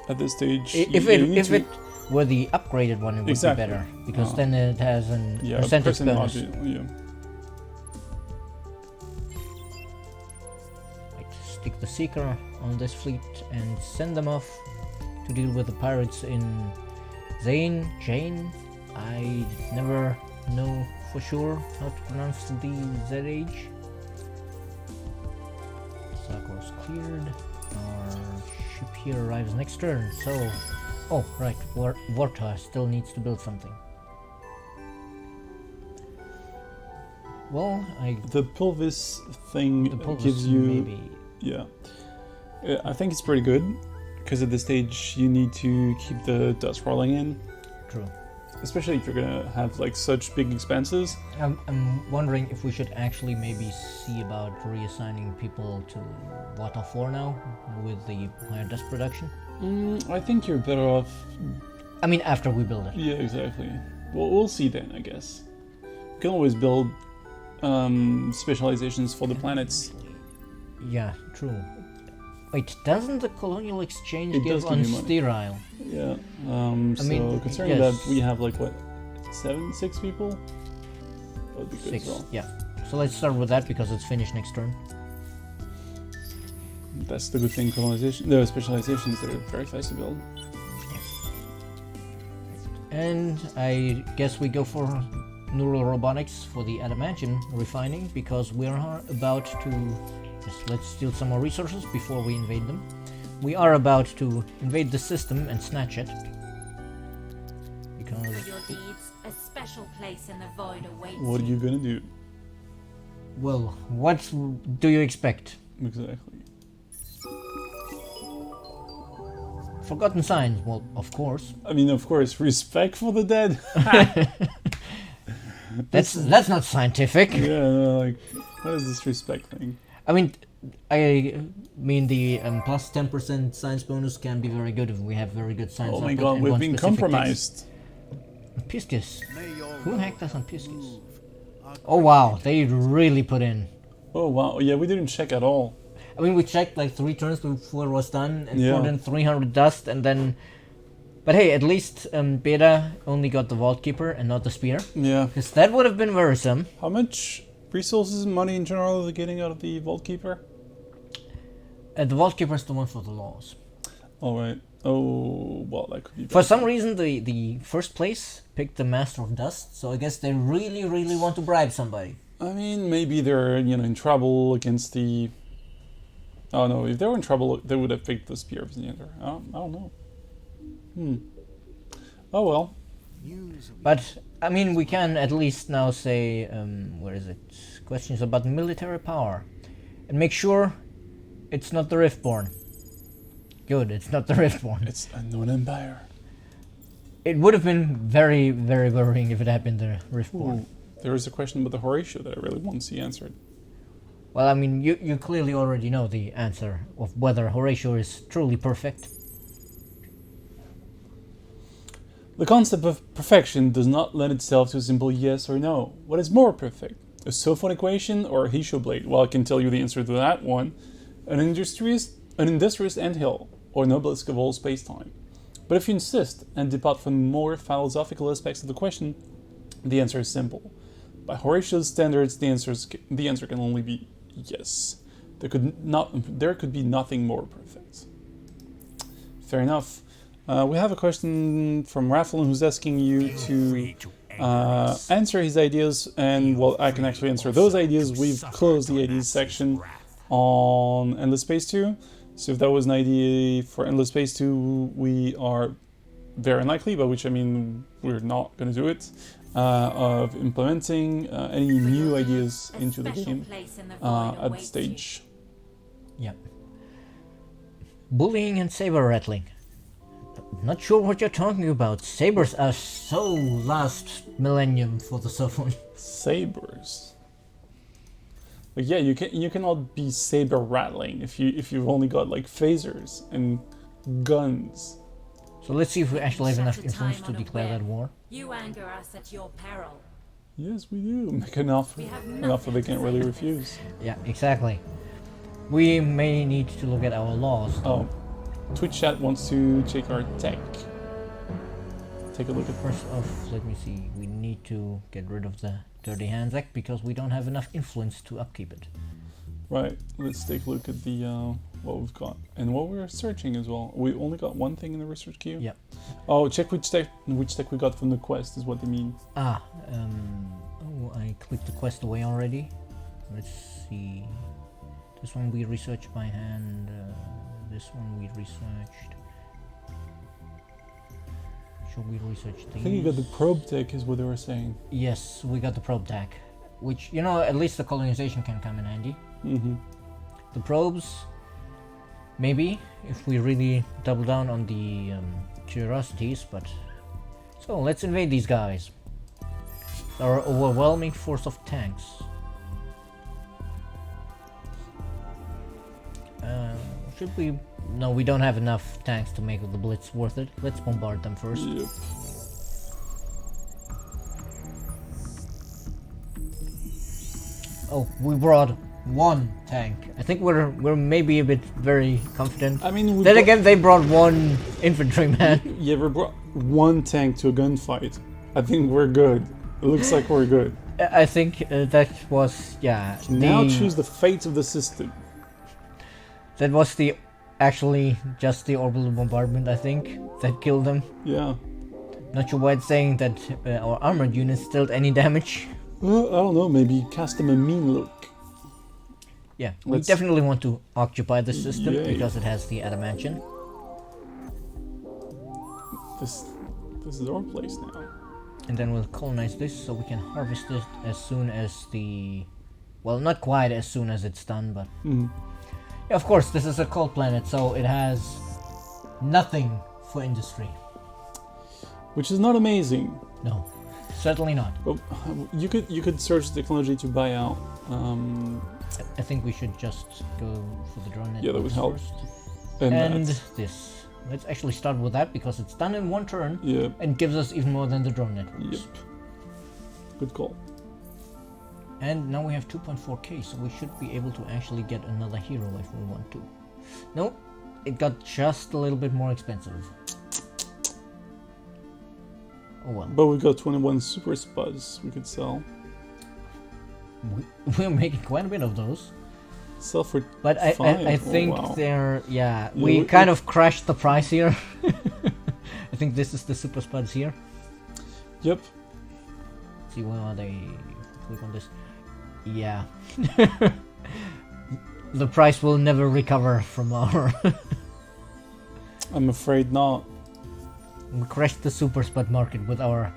at this stage. If it were the upgraded one, it would Exactly. be better because Oh. then it has an yeah, percentage percent bonus. module, yeah. Right, stick the Seeker on this fleet and send them off to deal with the pirates in Jane. I never know for sure how to pronounce the ZH. Sarkor's cleared. Our ship here arrives next turn, so... Oh, right, Vorta still needs to build something. Well, The Pulvis thing the Pulvis gives you... maybe... Yeah. I think it's pretty good, because at this stage you need to keep the dust rolling in. True. Especially if you're gonna have like such big expenses. I'm wondering if we should actually maybe see about reassigning people to Water 4 now with the higher dust production. I think you're better off. I mean, after we build it. Yeah, exactly. Well, we'll see then, I guess. You can always build specializations for the planets. Yeah, true. Wait, doesn't the Colonial Exchange It give does give on you money. sterile? Yeah. So mean, considering yes. that we have like what, 6 people, that would be good 6. as well. Yeah. So let's start with that because it's finished next turn. That's the good thing. Colonization, the specializations that are very fast to build. And I guess we go for Neural Robotics for the Adamantium refining because we are about to... Just let's steal some more resources before we invade them. We are about to invade the system and snatch it. Because... For your deeds, a special place in the void awaits What are you gonna do? Well, what do you expect? Exactly. Forgotten Signs, well, of course. I mean, of course, respect for the dead. That's not scientific. Yeah, no, like, what is this respect thing? I mean the plus 10% science bonus can be very good if we have very good science. Oh my output god, and we've one been specific compromised. text. Piscis. May your Who hacked us on Piscis? move Oh wow, they really put in. Oh wow, yeah, we didn't check at all. I mean, we checked like 3 turns before it was done and Yeah. poured in 300 dust and then... But hey, at least Beta only got the Vault Keeper and not the Spear. Yeah. Because that would have been worrisome. How much resources and money in general are they getting out of the Vault Keeper? The Vault Keeper is the one for the laws. Alright. Oh, well, that could be For bad. some reason, the first place picked the Master of Dust, so I guess they really, really want to bribe somebody. I mean, maybe they're, in trouble against the... Oh no, if they were in trouble, they would have picked the Spear of Xander. I don't know. Oh well. news of But, I mean, we can at least now say, where is it? Questions about military power. And make sure it's not the Riftborn. Good, it's not the Riftborn. It's a known empire. It would have been very, very worrying if it had been the Riftborn. Ooh, there is a question about the Horatio that I really want to see answered. Well, I mean, you clearly already know the answer of whether Horatio is truly perfect. The concept of perfection does not lend itself to a simple yes or no. What is more perfect? A Sophon equation or a Hesho blade? Well, I can tell you the answer to that one. An industrious anthill, or an obelisk of all space-time. But if you insist and depart from more philosophical aspects of the question, the answer is simple. By Horatio's standards, the answer can only be yes. There could be nothing more perfect. Fair enough. We have a question from Rafflin who's asking you to answer his ideas, and well, I can actually answer those ideas. We've closed the ideas section on Endless Space 2, so if that was an idea for Endless Space 2, we are very unlikely, by which I mean we're not going to do it, of implementing any new ideas into the game at this stage. Yeah. Bullying and saber rattling. Not sure what you're talking about. Sabers are so last millennium for the Sophon. Sabers. Like, yeah, you cannot be saber rattling if you've only got like phasers and guns. So let's see if we actually have Set enough a influence time to on a declare that whim. war. You anger us at your peril. Yes, we do. Make an offer, We have an offer they nothing can't to really say to this. refuse. Yeah, exactly. We may need to look at our laws. Oh, Twitch chat wants to check our tech. Take a look at First off, let me see. We need to get rid of the Dirty Hands Act because we don't have enough influence to upkeep it. Right, let's take a look at the what we've got and what we're searching as well. We only got one thing in the research queue. Yeah. Oh, check which tech we got from the quest is what they mean. Oh, I clicked the quest away already. Let's see. This one we researched by hand. This one we researched. Should we research these? I think you got the probe tech is what they were saying. Yes, we got the probe tech, which, you know, at least the colonization can come in handy. Mm-hmm. The probes, maybe, if we really double down on the curiosities, but... So, let's invade these guys. Our overwhelming force of tanks. Should we... No, we don't have enough tanks to make the Blitz worth it. Let's bombard them first. Yep. Oh, we brought one tank. I think we're maybe a bit very confident. I mean, Then again, they brought one infantryman. you ever brought one tank to a gunfight? I think we're good. It looks like we're good. I think that was, yeah. Now choose the fate of the system. That was the actually just the orbital bombardment, I think, that killed them. Yeah. Not sure why it's saying that our armored units dealt any damage. Well, I don't know. Maybe cast them a mean look. Yeah, Let's- we definitely want to occupy the system Yeah, because it has the adamantium. This is our place now. And then we'll colonize this so we can harvest it as soon as the... Well, not quite as soon as it's done, but... Mm. Yeah, of course, this is a cold planet, so it has nothing for industry. Which is not amazing. No, certainly not. Well, you could search technology to buy out. I think we should just go for the drone networks Yeah, that would help. first. And, And that. this. Let's actually start with that because it's done in one turn Yep. and gives us even more than the drone networks. Yep. Good call. And now we have 2.4k, so we should be able to actually get another hero if we want to. No, it got just a little bit more expensive. Oh well. But we got 21 super spuds we could sell. We're making quite a bit of those. Sell for But I 5. think Oh, wow. they're... Yeah, Yeah, we we- kind of crashed the price here. I think this is the super spuds here. Yep. See, where are they? Click on this. Yeah. The price will never recover from our... I'm afraid not. We crashed the super spud market with our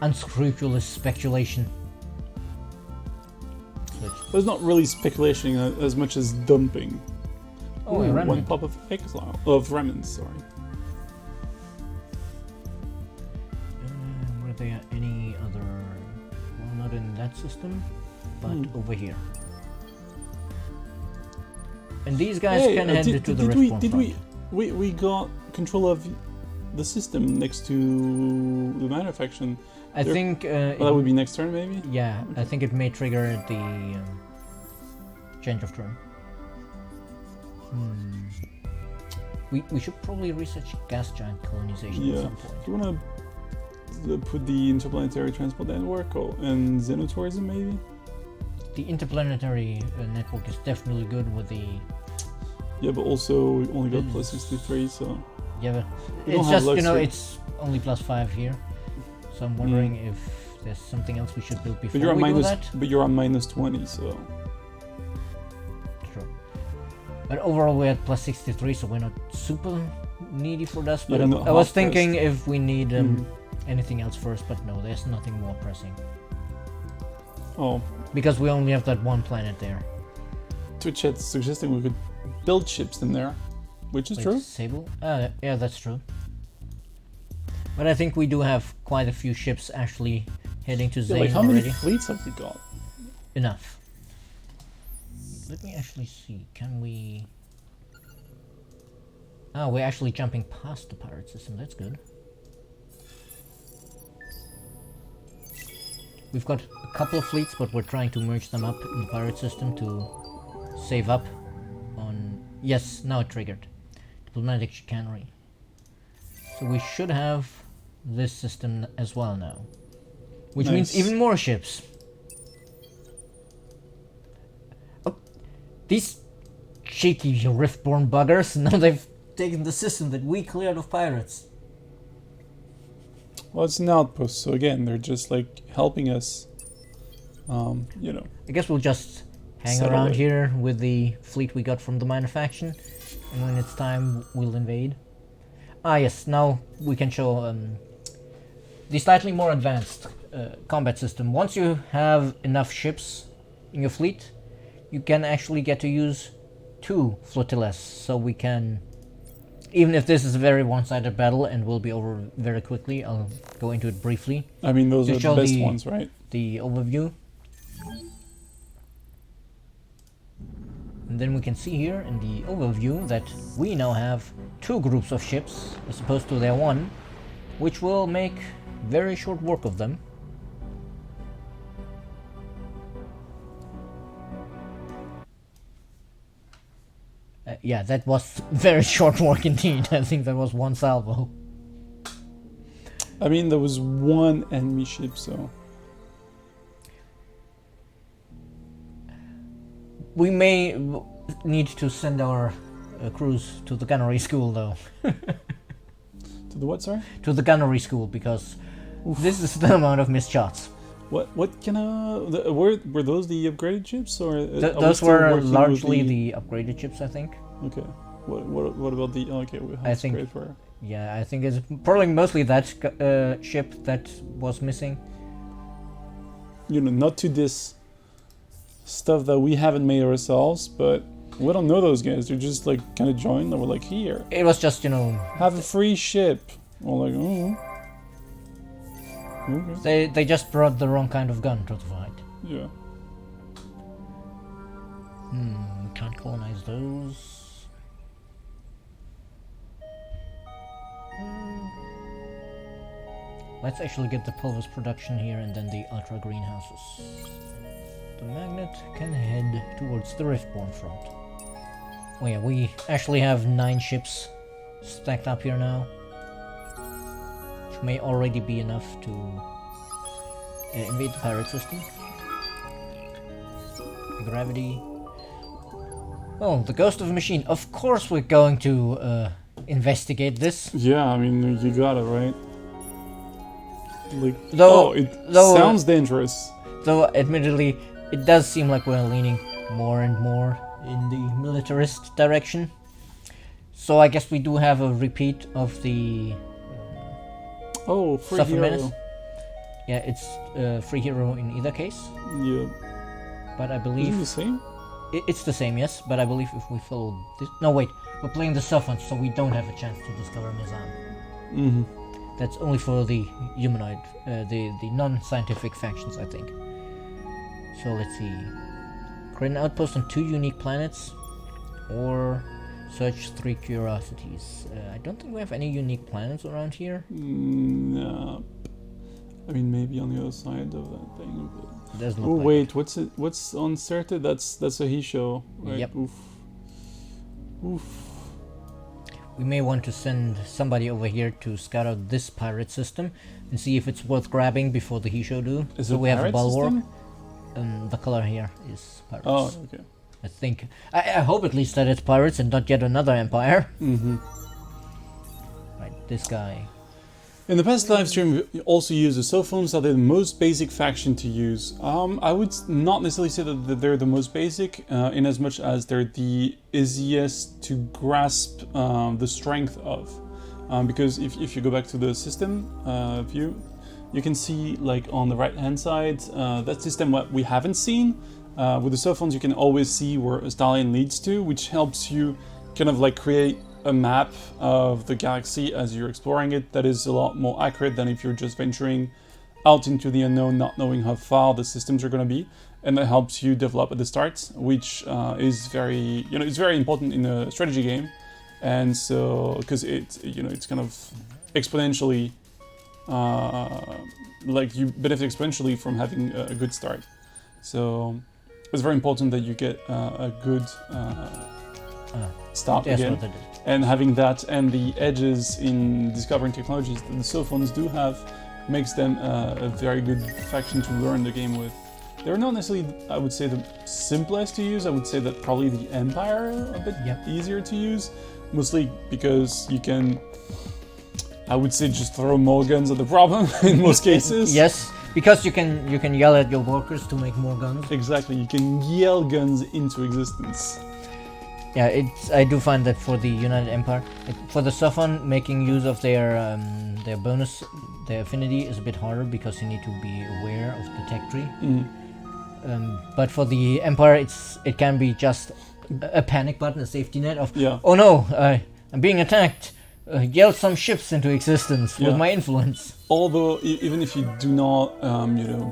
unscrupulous speculation. There's not really speculation as much as dumping. Oh, Ooh, a remnant. one pop of exile of remnants. Sorry. Were there any other... Well, not in that system, but over here. And these guys Hey, can head did, to the did Rift we Form did front. we got control of the system next to the manufacturing? I There- think... Well, that would be next turn, maybe. Yeah, I think it may trigger the change of turn. We should probably research gas giant colonization at Yeah. some point. Do you want to put the interplanetary transport network and xenotourism, maybe? The interplanetary network is definitely good with the... Yeah, but also we only got Mm. plus 63, so Yeah, but We don't it's have just, you know, luxury. it's only +5 here. So I'm wondering if there's something else we should build before but you're on we do minus that. but you're on minus 20, so True. But overall we're at +63, so we're not super needy for this. But Yeah, not I was half thinking if we need Mhm. anything else first, but no, there's nothing more pressing. oh, Because we only have that one planet there. Twitch chat's suggesting we could build ships in there, which is Wait, true. Sable? Yeah, that's true. But I think we do have quite a few ships actually heading to Yeah, Zane like how many already. fleets have we got? Enough. let me actually see. Can we? Ah, we're actually jumping past the pirate system. That's good. We've got a couple of fleets, but we're trying to merge them up in the pirate system to save up on... Yes, now it triggered. Diplomatic chicanery. So we should have this system as well now. Which means even more ships. Oh, these cheeky Riftborn buggers, now they've taken the system that we cleared of pirates. Well, it's an outpost, so again, they're just like helping us, you know. I guess we'll just hang Settle around it. here with the fleet we got from the minor faction, and when it's time, we'll invade. Ah yes, now we can show the slightly more advanced combat system. Once you have enough ships in your fleet, you can actually get to use 2 flotillas, so we can... Even if this is a very one-sided battle and will be over very quickly, I'll go into it briefly. I mean, those To are show the best the- ones, right? The overview. And then we can see here in the overview that we now have 2 groups of ships as opposed to their 1, which will make very short work of them. Yeah, that was very short work indeed. I think that was 1 salvo. I mean, there was 1 enemy ship, so... We may need to send our crews to the gunnery school though. To the what, sorry? To the gunnery school, because this is the amount of missed shots. What can were those the upgraded ships, or are we Those still were working with largely the upgraded ships, I think. Okay. What about the... Okay, I think- great for... Yeah, I think it's probably mostly that ship that was missing. You know, not to this stuff that we haven't made ourselves, but we don't know those guys. They're just like kind of joined, and we're like, here, It was just, you know, have a free ship. We're like, oh. Okay. they just brought the wrong kind of gun to the fight. Yeah. We can't colonize those. Let's actually get the pulvers production here and then the ultra greenhouses. The magnet can head towards the Riftborn front. Oh yeah, we actually have 9 ships stacked up here now, which may already be enough to invade the pirate system. Gravity. Oh, the ghost of a machine. Of course we're going to investigate this. Yeah, I mean, you got it, right? Like, Though- it though- sounds dangerous. Though, admittedly, it does seem like we're leaning more and more in the militarist direction. So I guess we do have a repeat of the Oh, free Suffer hero. Menace. Yeah, it's free hero in either case. Yeah. But I Isn't believe it the same? it's the same, yes. But I believe if we follow this... No, wait. We're playing the Sophons, so we don't have a chance to discover Mizan. Mm-hmm. That's only for the humanoid, the non-scientific factions, I think. So let's see. Create an outpost on 2 unique planets, or search 3 curiosities. I don't think we have any unique planets around here. No. I mean, maybe on the other side of that thing. But... It doesn't Oh look like wait, what's it? What's on Certa? That's a Hisho, right? Yep. Oof. Oof. We may want to send somebody over here to scout out this pirate system and see if it's worth grabbing before the Hisho do. Is So it we have a pirate bulwark. system? The color here is pirates. Oh, okay. I think. I hope at least that it's pirates and not yet another empire. Mm-hmm. Right, this guy. In the past live stream, we also used the Sophones. Are they the most basic faction to use? I would not necessarily say that they're the most basic, in as much as they're the easiest to grasp the strength of. Because if you go back to the system view, you can see, like, on the right hand side, that system what we haven't seen. With the Sophones, you can always see where a stallion leads to, which helps you kind of like create a map of the galaxy as you're exploring it that is a lot more accurate than if you're just venturing out into the unknown, not knowing how far the systems are going to be. and that helps you develop at the start, which is very, it's very important in a strategy game, and so because it's kind of exponentially, like you benefit exponentially from having a good start. So it's very important that you get a good start Yes, again. what it is. And having that and the edges in discovering technologies that the Sophons do have makes them a very good faction to learn the game with. They're not necessarily, I would say, the simplest to use. I would say that probably the Empire are a bit easier to use, mostly because you can, I would say, just throw more guns at the problem in most cases. Yes, because you can yell at your workers to make more guns. Exactly, you can yell guns into existence. Yeah, I do find that for the United Empire, for the Sophon, making use of their bonus, their affinity is a bit harder because you need to be aware of the tech tree. But for the Empire, it can be just a panic button, a safety net of oh no, I'm being attacked. Yell some ships into existence with my influence. Although even if you do not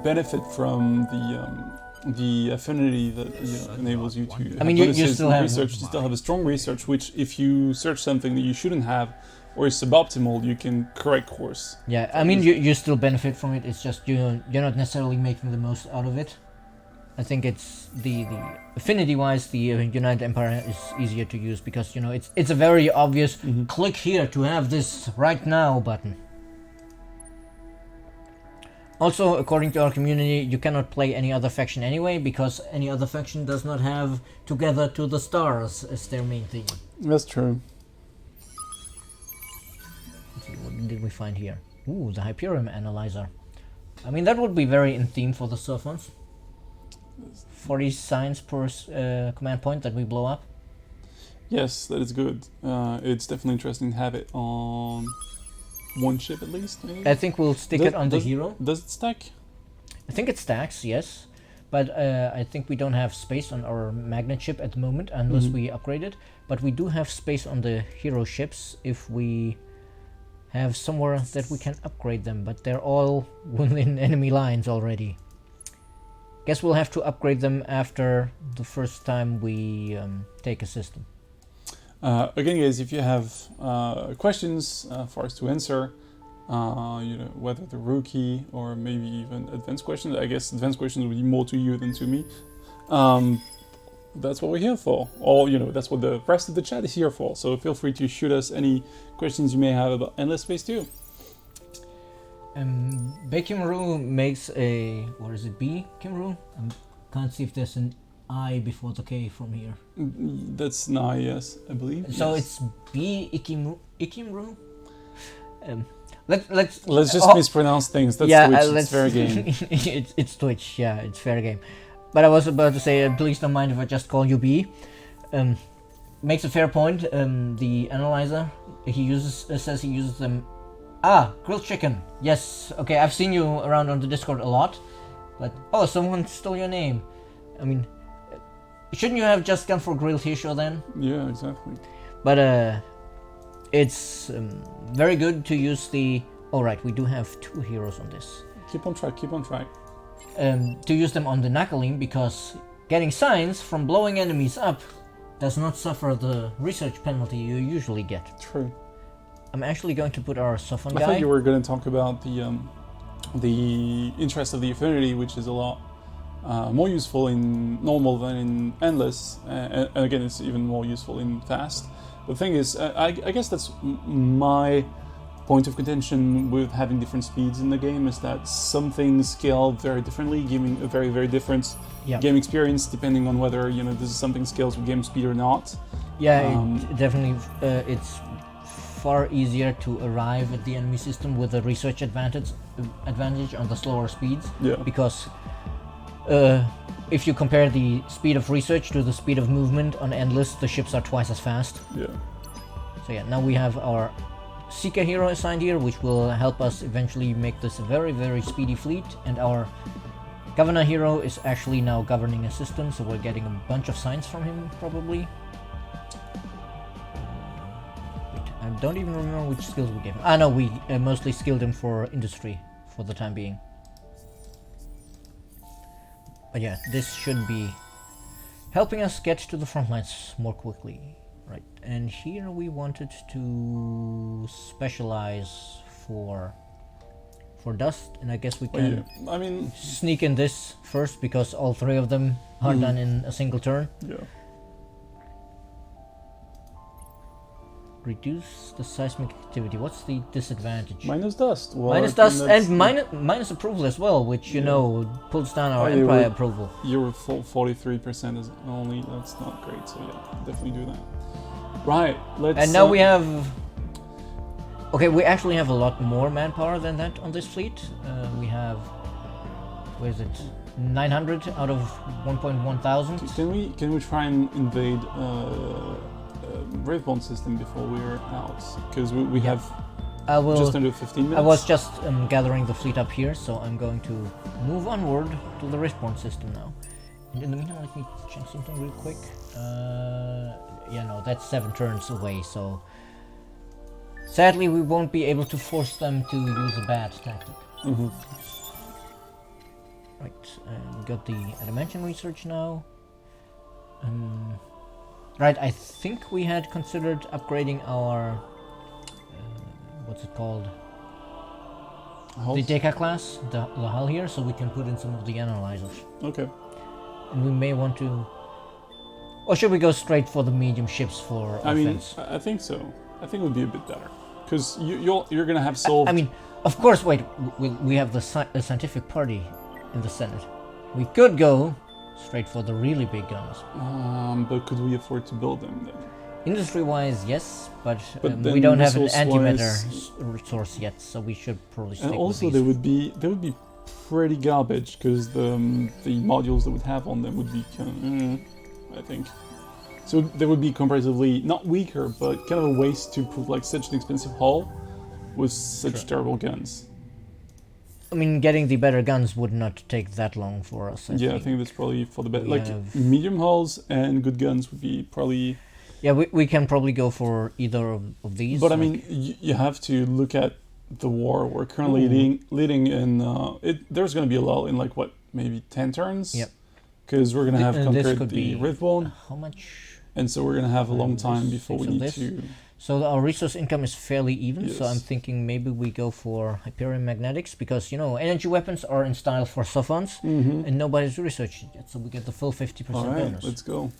benefit from the affinity that enables you to. I mean, you bonuses still in have research. You still have a strong research, which if you search something that you shouldn't have, or is suboptimal, you can correct course. Yeah, I mean, you still benefit from it. It's just you're not necessarily making the most out of it. I think it's the affinity-wise, the United Empire is easier to use because it's a very obvious click here to have this right now button. Also, according to our community, you cannot play any other faction anyway, because any other faction does not have Together to the Stars as their main theme. That's true. Let's see, what did we find here? Ooh, the Hyperion Analyzer. I mean, that would be very in theme for the Sophons. 40 signs per command point that we blow up. Yes, that is good. It's definitely interesting to have it on one ship at least, maybe? I think we'll stick it on the hero. Does it stack? I think it stacks, yes. But I think we don't have space on our magnet ship at the moment unless we upgrade it. But we do have space on the hero ships if we have somewhere that we can upgrade them. But they're all within enemy lines already. Guess we'll have to upgrade them after the first time we take a system. Again, guys, if you have questions for us to answer, whether the rookie or maybe even advanced questions, I guess advanced questions would be more to you than to me. That's what we're here for. Or, that's what the rest of the chat is here for. So feel free to shoot us any questions you may have about Endless Space 2. Bakimru makes a, or is it B, Kimru? I can't see if there's an I before the K from here. That's an I, yes, I believe. So yes. it's B Ikimru? Let's just mispronounce things. That's Twitch. It's fair game. it's Twitch. Yeah, it's fair game. But I was about to say, please don't mind if I just call you B. Makes a fair point. The analyzer says he uses them. Grilled chicken. Yes. Okay, I've seen you around on the Discord a lot. But someone stole your name. I mean, shouldn't you have just gone for grilled hisho then? Yeah, exactly. But it's very good to use the... Alright, we do have 2 heroes on this. Keep on track, keep on track. To use them on the Knuckling, because getting signs from blowing enemies up does not suffer the research penalty you usually get. True. I'm actually going to put our Sophon guy... I thought you were going to talk about the interest of the affinity, which is a lot more useful in normal than in endless, and again, it's even more useful in fast. The thing is, I guess that's my point of contention with having different speeds in the game, is that some things scale very differently, giving a very, very different game experience depending on whether this is something scales with game speed or not. Yeah, it definitely. It's far easier to arrive at the enemy system with a research advantage on the slower speeds. Yeah. Because if you compare the speed of research to the speed of movement on Endless, the ships are twice as fast. Yeah. So yeah, now we have our Seeker hero assigned here, which will help us eventually make this a very, very speedy fleet. And our Governor hero is actually now governing a system, so we're getting a bunch of signs from him, probably. I don't even remember which skills we gave him. No, we mostly skilled him for industry for the time being. But yeah, this should be helping us get to the front lines more quickly. Right, and here we wanted to specialize for dust, and I guess we Oh, can yeah. I mean, sneak in this first because all three of them are done in a single turn. yeah. Reduce the seismic activity. What's the disadvantage? Minus dust. Well, Minus I think dust that's- and minus approval as well, which you know pulls down our Oh, yeah, empire we- approval. Your full 43% is only. That's not great. So yeah, definitely do that. Right. Let's. And now we have. Okay, we actually have a lot more manpower than that on this fleet. We have. Where is it? 900 out of 1.1 thousand. Can we try and invade Wraithbone system before we're out? Because we have I will. just under 15 minutes. I was just gathering the fleet up here, so I'm going to move onward to the Riftborn system now. And in the meantime, let me check something real quick. Yeah, no, that's 7 turns away, so sadly we won't be able to force them to use a bad tactic. Mhm. Right, we got the Adamantium research now. Right, I think we had considered upgrading our what's it called? Hulls? The Deca class, the hull here, so we can put in some of the analyzers. Okay. And we may want to... Or should we go straight for the medium ships for I mean, offense? I think so. I think it would be a bit better because you're gonna have solved. I mean, of course, wait, we have the scientific party in the Senate. We could go straight for the really big guns. But could we afford to build them then? Industry-wise, yes, but But we then don't have an resource-wise- antimatter resource yet, so we should probably stick And also, with they these. would be pretty garbage because the modules they would have on them would be kind of, I think. So they would be comparatively not weaker, but kind of a waste to put like such an expensive hull with such Sure. terrible guns. I mean, getting the better guns would not take that long for us. I think that's probably for the best. We Like have- medium hulls and good guns would be probably. Yeah, we can probably go for either of these. But I like- mean, you have to look at the war we're currently Ooh. leading in. There's going to be a lull in like what, maybe 10 turns. Yep. Because we're going to have And this conquered could the be- Riftbone, how much? and so we're going to have a long and time this, before we six of need this. to. So our resource income is fairly even. So I'm Yes. thinking maybe we go for Hyperion Magnetics because you know energy weapons are in style for Sophons, and nobody's researched it yet. So we get the full 50% All right, bonus. let's go.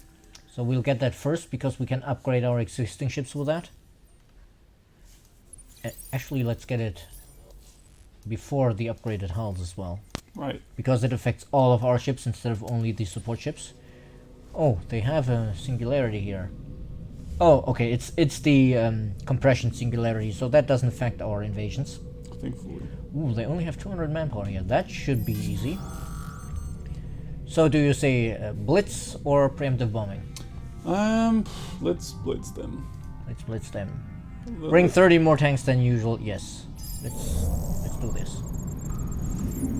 So we'll get that first because we can upgrade our existing ships with that. Actually, let's get it before the upgraded hulls as well, Right. because it affects all of our ships instead of only the support ships. Oh, they have a singularity here. Oh, okay, it's the compression singularity, so that doesn't affect our invasions. Thankfully. Ooh, they only have 200 manpower here. That should be easy. So do you say blitz or preemptive bombing? Let's blitz them. Let's blitz them. Bring 30 more tanks than usual. Yes. Let's do this.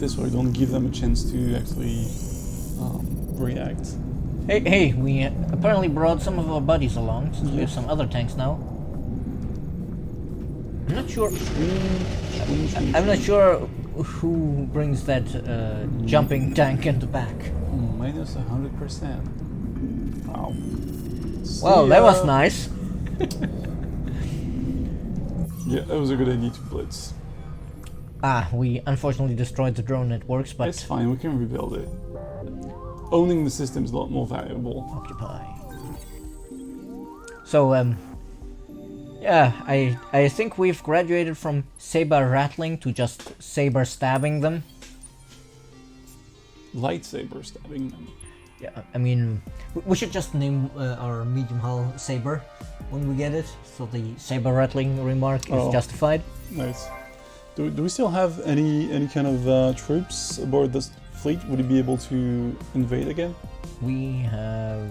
This way, don't give them a chance to actually react. Hey, we apparently brought some of our buddies along, since we have some other tanks now. I'm not sure. I'm not sure who brings that jumping tank in the back. Minus 100%. Wow. Well, that was nice. Yeah, that was a good idea to blitz. Ah, we unfortunately destroyed the drone networks, but It's fine, we can rebuild it. Owning the system is a lot more valuable. occupy. So, yeah, I think we've graduated from saber rattling to just saber stabbing them. Lightsaber stabbing them. Yeah, I mean, we should just name our medium hull saber when we get it, so the saber rattling remark is Oh. justified. Nice. Do we still have any kind of troops aboard this fleet? Would it be able to invade again? We have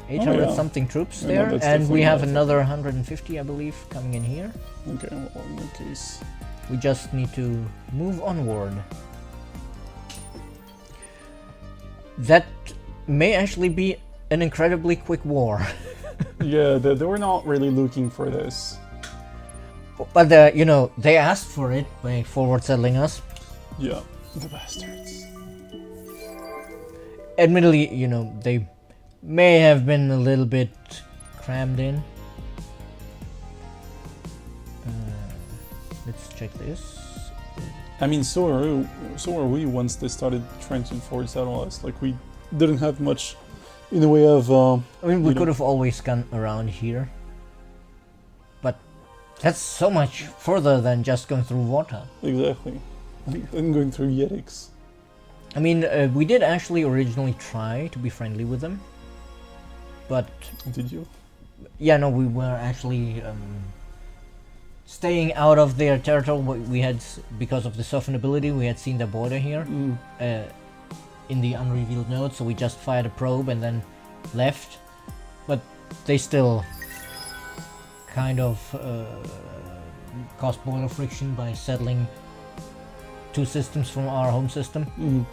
800 yeah. something troops Yeah, no, there, that's and we definitely have enough. another 150, I believe, coming in here. Okay, well, in that case. We just need to move onward. That may actually be an incredibly quick war. Yeah, they were not really looking for this. But, you know, they asked for it by forward settling us. Yeah, the bastards. admittedly, you know, they may have been a little bit crammed in. Let's check this. I mean, so are we once they started trying to enforce that on us. Like, we didn't have much in the way of... I mean, we you know. could have always gone around here. But that's so much further than just going through water. Exactly. And going through Yetics. I mean, we did actually originally try to be friendly with them. But, Did you? yeah, no, we were actually staying out of their territory. We had, because of the soften ability, we had seen their border here in the unrevealed node, so we just fired a probe and then left. But they still kind of caused border friction by settling 2 systems from our home system.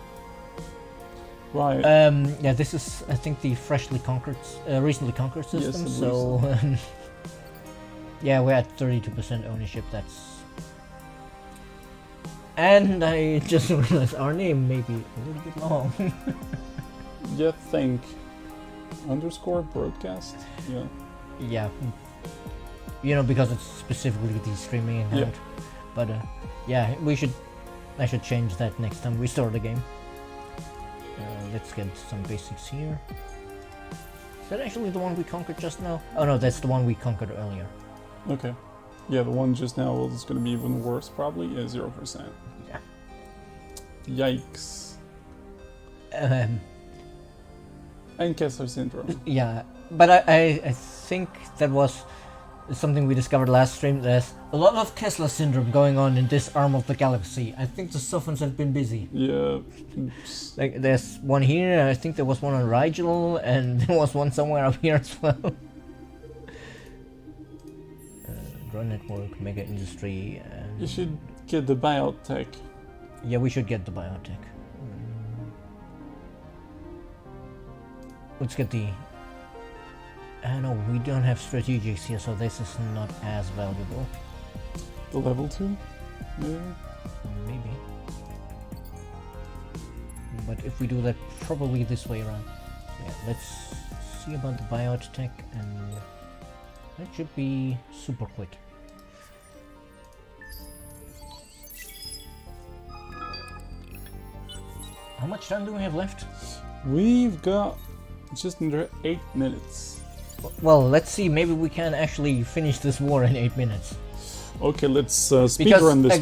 Right. Yeah, this is, I think, the freshly conquered, recently conquered system. Yes, so, yeah, we're at 32% ownership. That's, and I just realized our name may be a little bit long. Yeah, think. _broadcast. Yeah. Yeah, you know, because it's specifically the streaming account. But yeah, I should change that next time we start the game. Let's get some basics here. Is that actually the one we conquered just now? Oh no, that's the one we conquered earlier. Okay. Yeah, the one just now is going to be even worse, probably. Yeah, 0%. Yeah. Yikes. And Kessler syndrome. Yeah, but I think that was something we discovered last stream. There's a lot of Kessler syndrome going on in this arm of the galaxy. I think the Sophons have been busy. Yeah. Oops. Like, there's one here, I think there was one on Rigel, and there was one somewhere up here as well. Drone Network, Mega Industry, and... You should get the buyout tech. Yeah, we should get the biotech. Let's get the... no, we don't have strategics here, so this is not as valuable. The level 2? Yeah. Maybe. But if we do that, probably this way around. Yeah, let's see about the biotech, and that should be super quick. How much time do we have left? We've got just under 8 minutes. Well, let's see, maybe we can actually finish this war in 8 minutes. Okay, let's Because speedrun this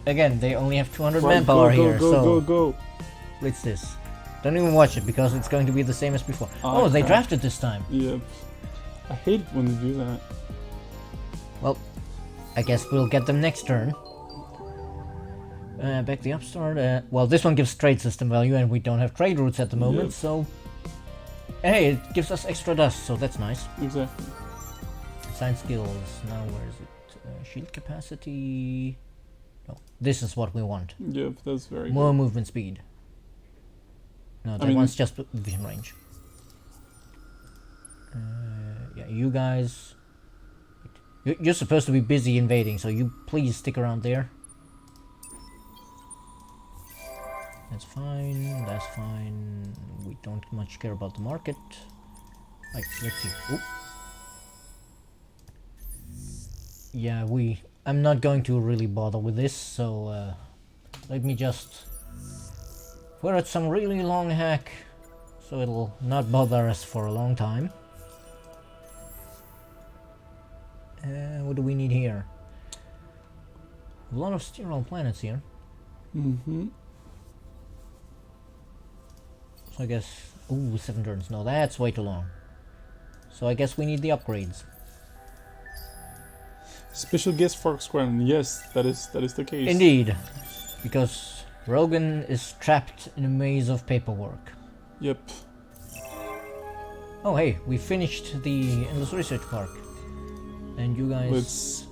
again, they only have 200 one. manpower go, here, go, so go. let's this. Don't even watch it because it's going to be the same as before. Oh, Oh, they crap. drafted this time. Yep. I hate when they do that. Well, I guess we'll get them next turn. Back the upstart. Well, this one gives trade system value, and we don't have trade routes at the moment, Yep. so... Hey, it gives us extra dust, so that's nice. Exactly. Science skills. Now, where is it? Shield capacity... No, this is what we want. Yep, that's very More good. movement speed. No, that mean- one's just vision range. Yeah, you guys... You're supposed to be busy invading, so you please stick around there. That's fine, that's fine. We don't much care about the market. Like, let's see. Oop. Yeah, I'm not going to really bother with this, so let me just... We're at some really long hack, so it'll not bother us for a long time. What do we need here? A lot of sterile planets here. Mm-hmm. So I guess... Ooh, 7 turns. No, that's way too long. So I guess we need the upgrades. Special guest for Squadron. Yes, that is the case. Indeed. Because Rogan is trapped in a maze of paperwork. Yep. Oh hey, we finished the Endless Research Park. And you guys... Let's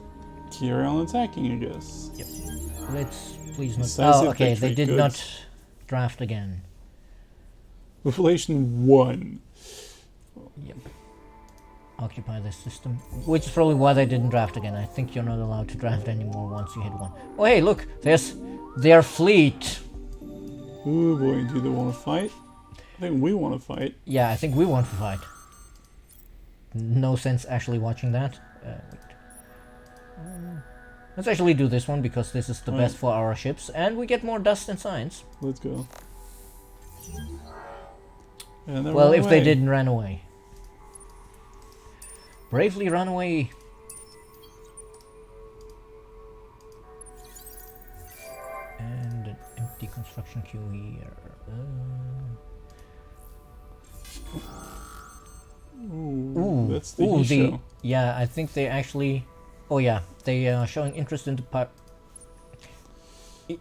carry on attacking, I guess. Yep. Let's please not... Decisive Oh, okay, they victory, did good. not draft again. Population 1. Yep. Occupy this system. Which is probably why they didn't draft again. I think you're not allowed to draft anymore once you hit 1. Oh hey, look! There's their fleet! Oh boy, do they want to fight? I think we want to fight. Yeah, I think we want to fight. No sense actually watching that. Wait. Let's actually do this one because this is the Alright. best for our ships, and we get more dust and science. Let's go. And then Well, run if they away. didn't run away. Bravely run away. And an empty construction queue here. Ooh, that's the ooh, show. yeah, I think they actually. Oh yeah, they are showing interest in the part.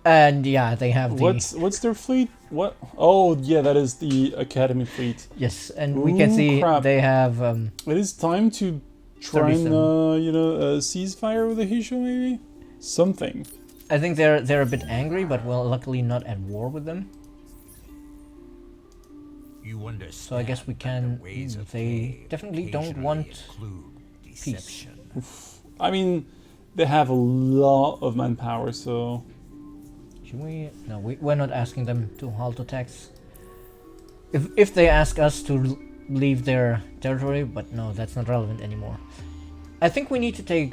And yeah, they have the. What's their fleet? What? Oh, yeah, that is the Academy fleet. Yes, and we can Ooh, see crap. they have. It is time to try and 37. ceasefire with the Hisho, maybe something. I think they're a bit angry, but well, luckily not at war with them. You understand. So I guess we that can. the ways of They Cain definitely don't occasionally want include deception. I mean, they have a lot of manpower, so Should we? No, we're not asking them to halt attacks. If they ask us to leave their territory, but no, that's not relevant anymore. I think we need to take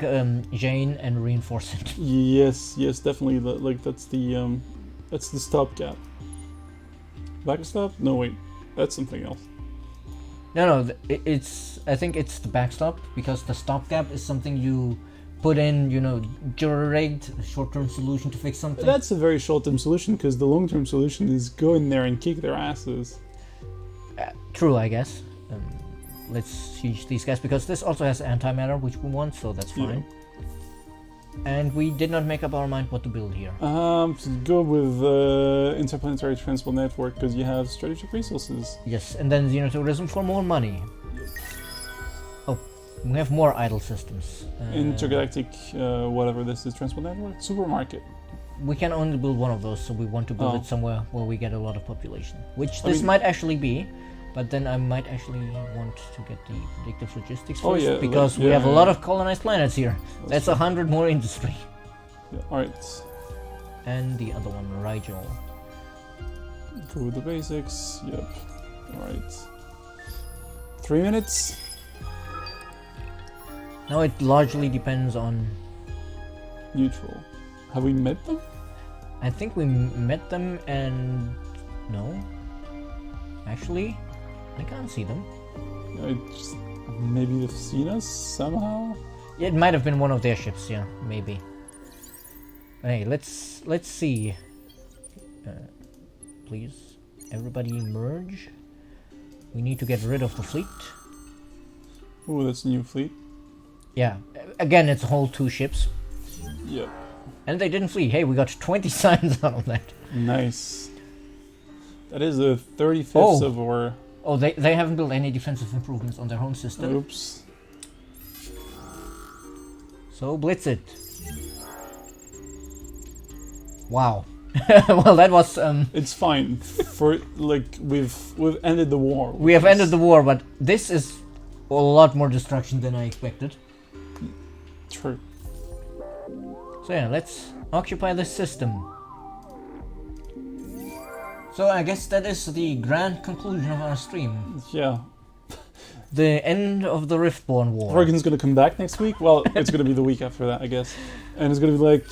Jane and reinforce it. yes, definitely. That's the stopgap. Backstop? No, wait, that's something else. No, it's. I think it's the backstop because the stopgap is something you put in. You know, jury-rigged, a short-term solution to fix something. That's a very short-term solution because the long-term solution is go in there and kick their asses. True, I guess. Let's siege these guys because this also has antimatter, which we want, so that's Yeah. fine. And we did not make up our mind what to build here. So go with interplanetary transport network because you have strategic resources. Yes, and then xenotourism for more money. Oh, we have more idle systems. Intergalactic, whatever this is, transport network, supermarket. We can only build one of those, so we want to build Oh. it somewhere where we get a lot of population. Which I this mean- might actually be, but then I might actually want to get the predictive logistics first, Oh, yeah, because we yeah, have a yeah. lot of colonized planets here. That's 100 more industry. Yeah, alright, And the other one, Rigel. go with the basics. Yep. Alright. 3 minutes. Now it largely depends on. Neutral. Have we met them? I think we met them and. No. Actually, I can't see them. Just, maybe they've seen us somehow. Yeah, it might have been one of their ships, yeah, maybe. Hey, let's see. Please, everybody merge. We need to get rid of the fleet. Oh, that's a new fleet. Yeah, again, it's a whole 2 ships. Yep. And they didn't flee. Hey, we got 20 signs out of that. Nice. That is a 35th Oh. of our. Oh, they haven't built any defensive improvements on their own system. Oops. So blitz it. Wow. Well, that was It's fine. For like we've ended the war. we have ended the war, but this is a lot more destruction than I expected. True. So yeah, let's occupy this system. So I guess that is the grand conclusion of our stream. Yeah. The end of the Riftborn War. Morgan's gonna come back next week. Well, it's gonna be the week after that, I guess. And it's gonna be like,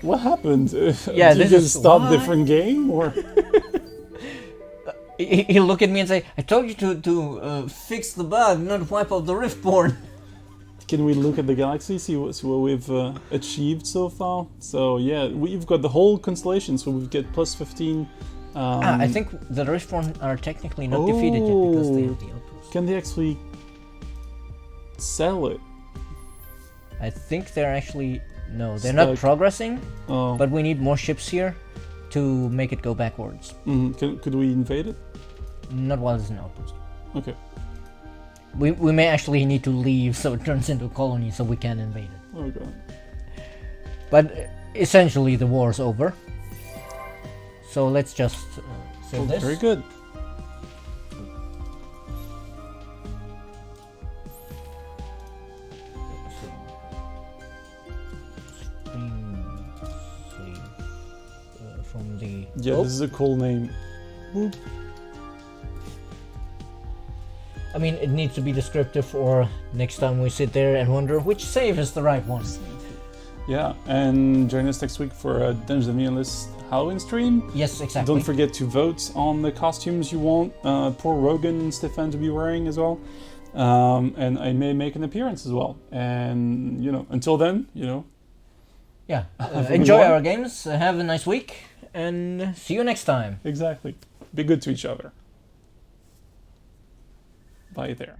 what happened? Yeah, Did this you is- just stop what? different game or? He'll look at me and say, I told you to fix the bug, not wipe out the Riftborn. Can we look at the galaxy, see what we've achieved so far? So yeah, we've got the whole constellation. So we've got plus 15. I think the Riftborn are technically not defeated yet because they have the outpost. Can they actually sell it? I think they're actually... No, they're not Stuck. progressing, Oh, but we need more ships here to make it go backwards. could we invade it? Not while it's an outpost. Okay. We may actually need to leave so it turns into a colony so we can invade it. Oh god. But essentially the war's over. So let's just save Oh, this. very good. Save from the... Yeah, Oh, this is a cool name. Boop. I mean, it needs to be descriptive, or next time we sit there and wonder which save is the right one. Yeah, and join us next week for a Dungeons and Meaningless Halloween stream. Yes, exactly. Don't forget to vote on the costumes you want poor Rogan and Stefan to be wearing as well. And I may make an appearance as well. And, until then, Yeah. Have a Enjoy good one. our games. Have a nice week. And see you next time. Exactly. Be good to each other. Bye there.